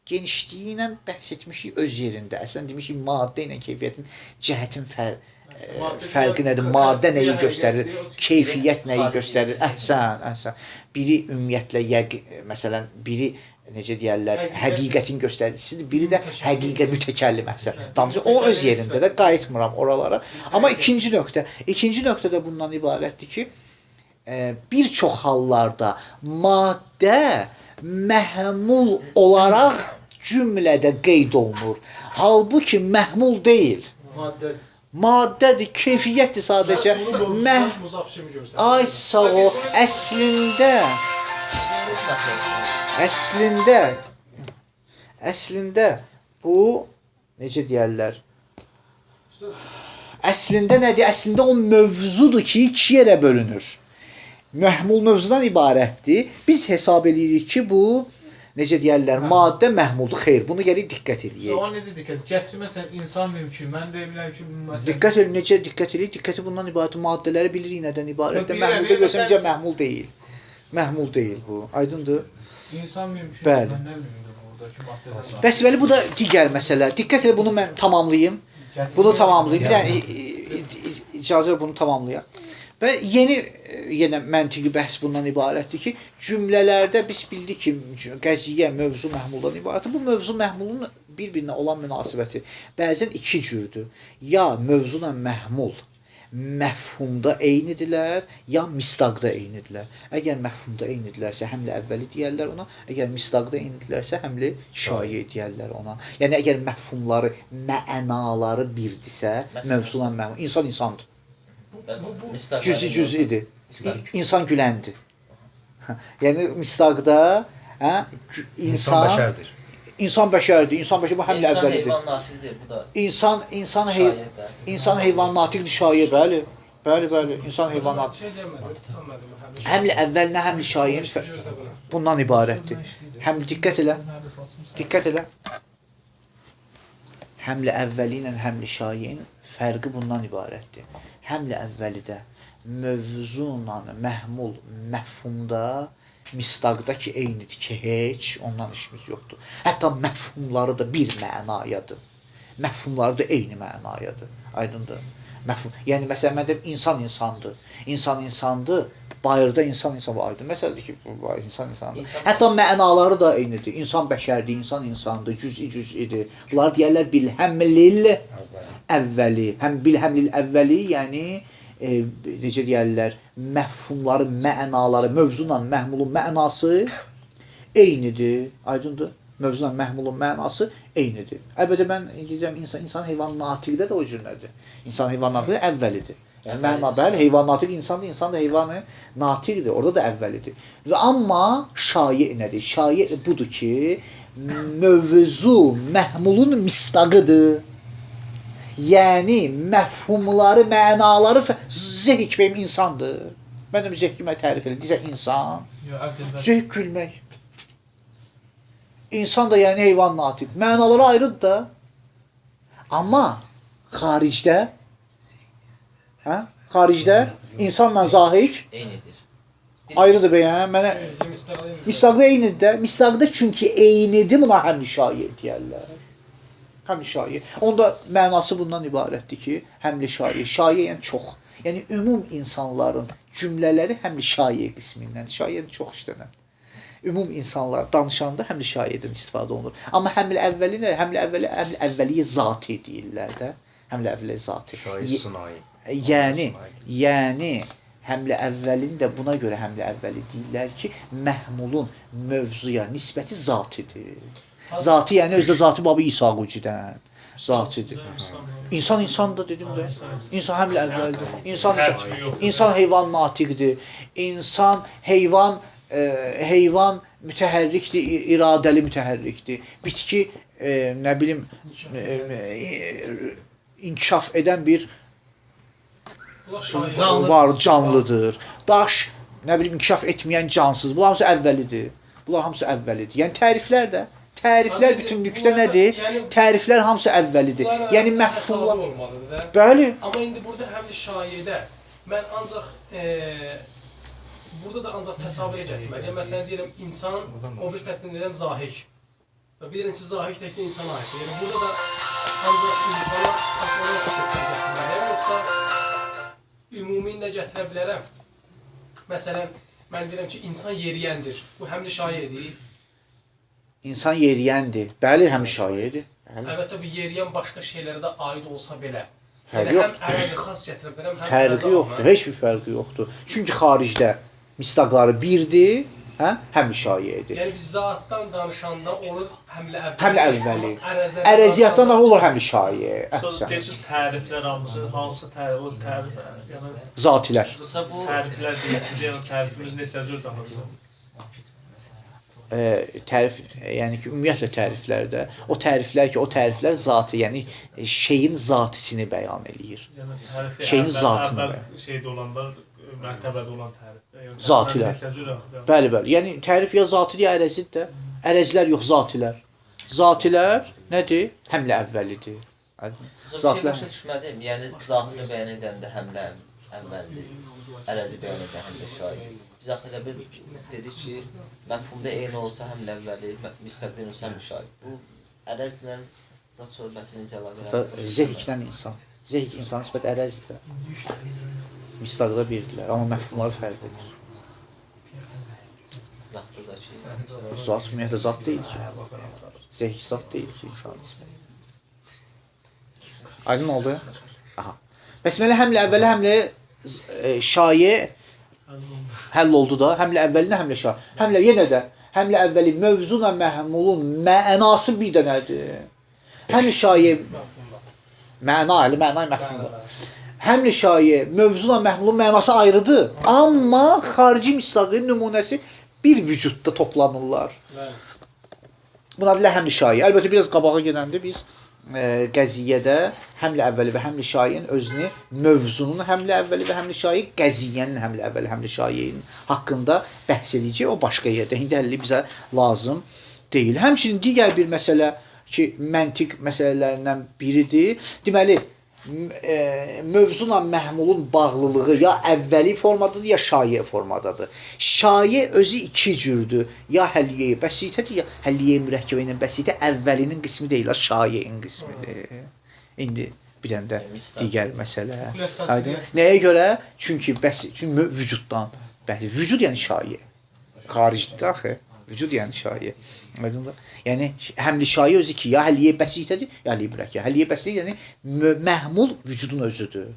genişliyi ilə bəhs etmişik öz yerində. Əslən demişik maddə ilə keyfiyyətin cəhətin fərqi nədir? Maddə nəyi göstərir? Keyfiyyət nəyi göstərir? Əhsən. Biri ümumiyyətlə məsələn, biri necə deyərlər, həqiqətin göstəricisidir. Biri də həqiqət mütəkəllim əhsən. Danışır. O öz yerində də qayıtmıram oralara. Amma ikinci nöqtə də bundan ibarətdir ki, bir çox hallarda maddə məhmul olaraq cümlədə qeyd olunur. Halbuki məhmul deyil. Maddədir, keyfiyyətdir sadəcə. Ay sağ ol. Əslində bu necə deyərlər? Əslində nədir? Əslində o mövzudur ki, iki yerə bölünür. Məhmul mövzudan ibarətdir. Biz hesab edirik ki, bu necə deyərlər? Maddə məhmuldur. Xeyr, bunu gərək diqqət edək. O necə diqqət? Gətirməsən insan mümkün. Mən də emirəm ki, məsələn. Diqqət edin, necə diqqət edək? Diqqəti bundan ibarət. Maddələri bilirik nədən ibarətdir. Məhmulda görsəmcə məhmul deyil. Məhmul deyil bu. Aydındır? İnsan mümkün. Bəli. Mən nə bilmirəm oradakı maddələr. Bəs belə bu da digər məsələ. Diqqət edin, bunu mən tamamlayım. Bunu tamamlayım. Bir dənə icazə ver bunu tamamlayam. Və yenə məntiqi bəhs bundan ibarətdir ki, cümlələrdə biz bildik ki, qəziyyə, mövzu məhmuldan ibarətdir. Bu mövzu məhmulun bir-birinə olan münasibəti bəzən iki cürdür. Ya mövzuna məhmul məfhumda eynidirlər, ya misdaqda eynidirlər. Əgər məfhumda eynidirlərsə, həmlə əvvəli deyərlər ona. Əgər misdaqda eynidirlərsə, həmlə şayə deyərlər ona. Yəni, əgər məfhumları, mənaları birdirsə, mövzuna məfhum. İnsan insandır. Cüzi-cüzidir. İnsan güləndir. Yəni, misdaqda insan bəşərdir. İnsan bəşərdir. Bu həmlə əvvəlidir. İnsan heyvan natikdir, bu da. İnsan heyvan natikdir, şayə, bəli. Bəli, insan heyvan natikdir. Həmlə əvvəlinə, həmlə şayin bundan ibarətdir. Həmlə, diqqət elə. Həmlə əvvəli ilə həmlə şayin fərqi bundan ibarətdir. Həmlə əvvəlidə mövzunla məhmul məfhumda misdaqda ki, eynidir ki, heç ondan işimiz yoxdur. Hətta məfhumları da bir mənayadır. Məfhumları da eyni mənayadır. Aydındır. Yəni, məsələn, mən deyim, insan insandır. İnsan insandır, bayırda insan var. Aydın məsələdir ki, insan insandır. Hətta mənaları da eynidir. İnsan bəşərdir, insan insandır, cüz-i-cüz-idir. Bunlar deyərlər bilhəmlil əvvəli. Həm bilhəmlil əvvəli, yəni necə deyərlər, məfhumları, mənaları, mövzunla məhmulun mənası eynidir. Aydındır? Mövzunla məhmulun mənası eynidir. Əlbəttə, mən deyirəm, insan heyvan natiqdə də o cürlədir. İnsan heyvan natiqdə əvvəlidir. Yəni, məna, bəli, heyvan natiq insandır, insan da heyvanı natiqdir, orada da əvvəlidir. Və amma şayə nədir? Şayə budur ki, mövzu məhmulun misdaqıdır. Yəni, məfhumları, mənaları zəhik benim insandır. Mən də zəhkimə tərif edir. Deyirsə, insan, zəhk gülmək. İnsan da yəni heyvan natiq. Mənaları ayrıdır da. Amma xaricdə xaricdə insanla zahik Eynidir. ayrıdır bəyən. Mənə misaqda eynidir də. Misaqda çünki eynidir, buna həmli şair deyərlər. Həmli şair. Onda mənası bundan ibarətdir ki, həmli şair. Şair yəni çox. Yəni ümum insanların cümlələri həmli şair qismindən. Şair çox işlənir. Ümum insanlar danışanda həmli şairdən istifadə olunur. Amma həmli əvvəli nə? Həmli əvvəliyə zati deyirlər də. Həmli əvvəli zati. Şair sunayı. Yəni həmlə əvvəlini də buna görə həmlə əvvəli deyirlər ki, məhmulun mövzuya nisbəti zatidir. Zati yəni özdə zati babı İsa Qucidən. Zatidir. İnsan da dedim də. İnsan həmlə əvvəldir. İnsan heyvan natiqdir. İnsan heyvan mütəhərrikdir, iradəli mütəhərrikdir. Bitki nə bilim inkişaf edən bir var, canlıdır. Daş, nə bilim, inkişaf etməyən cansız. Bunlar hamısı əvvəlidir. Yəni təriflər bütünlükdə nədir? Təriflər hamısı əvvəlidir. Yəni məfhumlar olmalıdır. Bəli. Amma indi burada həmli şairdə mən ancaq burada da ancaq təsavvürə gətirməliyəm. Məsələn deyirəm insan, obris tərəfindən deyirəm zahik. Və bilirəm ki, zahik təkcə insana aiddir. Yəni burada da ancaq insana təsavvürə gətirməliyəm. Yoxsa ümumi nə gətirə bilərəm? Məsələn, mən deyirəm ki, insan yeriyəndir. Bu həmli şairdir. İnsan yeriyəndir. Bəli, həmli şairdir. Əlbəttə, bu yeriyən başqa şeylərə də aid olsa belə. Fərqi Yəni, yox. həm ərəzi xas gətirə bilərəm, həm Fərqi yoxdur. Heç bir fərqi yoxdur. Çünki xaricdə misdaqları birdir, həmli şairdir. Yəni biz zatdan danışanda olur həmlə əvvəli. Ərəziyyatdan da olur həmli şair. Deyirsiniz təriflər hamısı, hansı tərif, o tərif, yəni Zatilər. təriflər deyirsiniz, yəni tərifimiz neçədir daha Tərif, yəni ki, ümumiyyətlə təriflərdə o təriflər zatı, yəni şeyin zatisini bəyan eləyir. Şeyin zatını bəyan. Şeydə olanda, mərtəbədə olan tərif. Zatilər. Bəli. Yəni tərif ya zatidir, ya ərəzidir də. Ərəzilər yox, zatilər. Zatilər nədir? Həmlə əvvəlidir. Zatilər başa düşmədim. Yəni zatını bəyan edəndə həmlə əvvəldir. Ərəzi bəyan edən həmlə şair. Biz axı elə bir dedik ki, məfhumda eyni olsa həmlə əvvəli, müstəqil olsa həmlə şair. Bu ərəzlə zat söhbətini necə əlaqə edir? Zehiklə insan. Zehik insan nisbət ərəzdir. Mistaqda birdirlər, amma məfhumları fərqlidir. Zat ümumiyyətlə zat deyil ki. Zehik zat deyil ki insan. Aydın oldu? Aha. Bəs mələ həmlə əvvəli, həmlə şair həll oldu da. Həmlə əvvəli nə həmlə şair? Həmlə yenə də. Həmlə əvvəli mövzuna məhmulun mənası bir dənədir. Həmlə şair məna məfhumda. Həmli şair mövzuna məhmulun mənası ayrıdır. Amma xarici misdaqın nümunəsi bir vücudda toplanırlar. Buna adilə həmli şair. Əlbəttə, biraz qabağa gedəndə biz qəziyyədə həmli əvvəli və həmli şairin özünü mövzunun həmli əvvəli və həmli şair, qəziyyənin həmli əvvəli, həmli şairin haqqında bəhs edəcək. O başqa yerdə. İndi həlli bizə lazım deyil. Həmçinin digər bir məsələ ki, məntiq məsələlərindən biridir. Deməli, mövzuna məhmulun bağlılığı ya əvvəli formadadır, ya şair formadadır. Şair özü iki cürdür. Ya həlliyə bəsitədir, ya həlliyə mürəkkəbə ilə bəsitə əvvəlinin qismi deyil, şairin qismidir. İndi bir dənə də digər məsələ. Nəyə görə? Çünki vücuddan. Vücud yəni şair. Xaricdir axı. Vücud yəni şair. Yəni həmli şair özü ki, ya həlliyə bəsitədir, ya həlliyə mürəkkəbə. Həlliyə bəsitə yəni məhmul vücudun özüdür.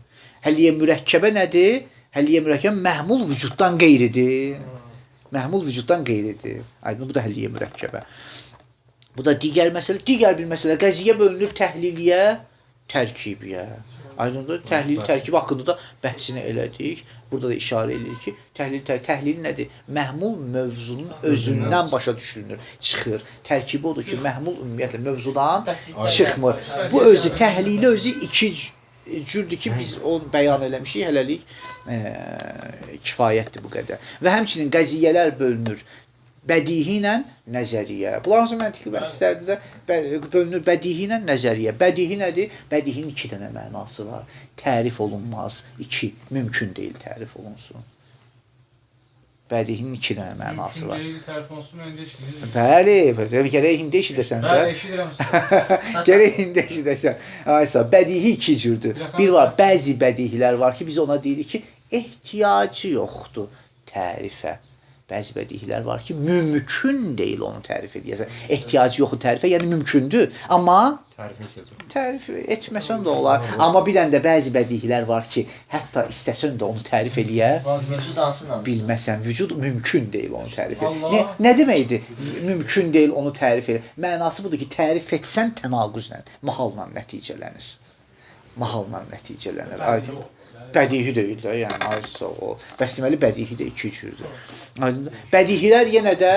Həlliyə mürəkkəbə nədir? Həlliyə mürəkkəbə məhmul vücuddan qeyridir. Məhmul vücuddan qeyridir. Aydın, bu da həlliyə mürəkkəbə. Bu da digər məsələ. Digər bir məsələ. Qəziyyə bölünür təhliliyə, tərkibiyə. Aydındır, təhlil, tərkib haqqında da bəhsini elədik. Burada da işarə edilir ki, təhlil nədir? Məhmul mövzunun özündən başa düşülür, çıxır. Tərkibi odur ki, məhmul ümumiyyətlə mövzudan çıxmır. Bu özü, təhlili özü iki cürdür ki, biz onu bəyan eləmişik, hələlik kifayətdir bu qədər. Və həmçinin qəziyyələr bölünür. Bədihi ilə nəzəriyyə. Bunlar hamısı məntiqi bəhslərdir də bölünür bədihi ilə nəzəriyyə. Bədihi nədir? Bədihinin 2 dənə mənası var. Tərif olunmaz. 2 mümkün deyil tərif olunsun. Bədihinin 2 dənə mənası var. Mümkün deyil, tərif olunsun, mən də eşitməyim. Bəli, gərək indi eşidəsən sən. Bəli, eşidirəm. Gərək indi eşidəsən. Aysa, bədihi 2 cürdür. Bir var, bəzi bədihilər var ki, biz ona deyirik ki, ehtiyacı yoxdur tərifə. Bəzi bədihilər var ki, mümkün deyil onu tərif edəsən. Ehtiyacı yoxdur tərifə, yəni mümkündür. Amma tərif etməsən də olar. Amma bir dənə də bəzi bədihilər var ki, hətta istəsən də onu tərif eləyə Vücud hansından? bilməsən. Vücud mümkün deyil onu tərif elə. Nə deməkdir? Mümkün deyil onu tərif elə. Mənası budur ki, tərif etsən tənaqüzlə, mahalla nəticələnir. Mahalla nəticələnir. Aydın. Bədihi deyil də, yəni aysa o. Bəs deməli bədihi də 2 cürdür. Bədihilər yenə də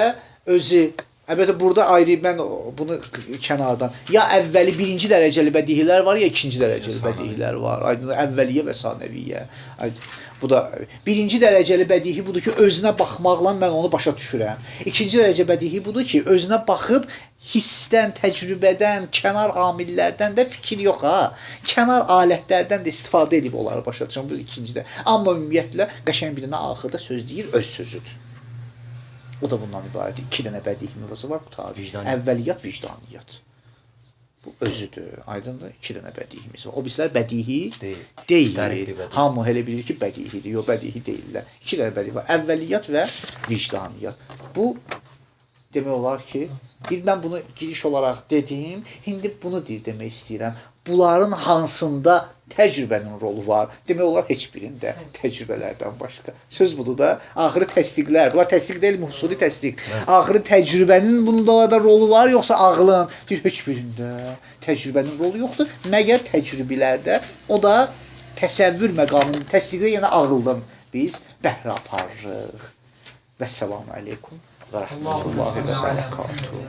özü, əlbəttə burada ayrı mən bunu kənardan ya əvvəli 1-ci dərəcəli bədihilər var, ya 2-ci dərəcəli bədihilər var. Aydın əvvəliyyə və sanəviyyə. Bu da 1-ci dərəcəli bədihi budur ki, özünə baxmaqla mən onu başa düşürəm. 2-ci dərəcə bədihi budur ki, özünə baxıb hissdən, təcrübədən, kənar amillərdən də fikir yox ha. Kənar alətlərdən də istifadə edib onları başa düşürəm. Bu 2-cidə. Amma ümumiyyətlə qəşəng bir dənə axırda söz deyir, öz sözüdür. O da bundan ibarət. 2 dənə bədihi müvəzzə var qutabi. Əvvəliyyat, vicdaniyyat. Bu özüdür. Aydındır? 2 dənə bədihimiz var. O bizlər bədihi deyil. Hamı elə bilir ki, bədihidir. Yox, bədihi deyillər. 2 dənə bədihi var. Əvvəliyyat və vicdaniyyat. Bu demək olar ki, mən bunu giriş olaraq dedim, indi bunu demək istəyirəm. Bunların hansında təcrübənin rolu var? Demək olar heç birində təcrübələrdən başqa. Söz budur da, axırı təsdiqlər. Bunlar təsdiq deyil, mühsuli təsdiq. Axırı təcrübənin bunda da rolu var, yoxsa ağlın? Heç birində təcrübənin rolu yoxdur. Məgər təcrübələrdə o da təsəvvür məqamının təsdiqdə yenə ağıldan biz bəhrə aparırıq. Vəssalamu aleykum və rəhmətullahi və bərəkatuhu.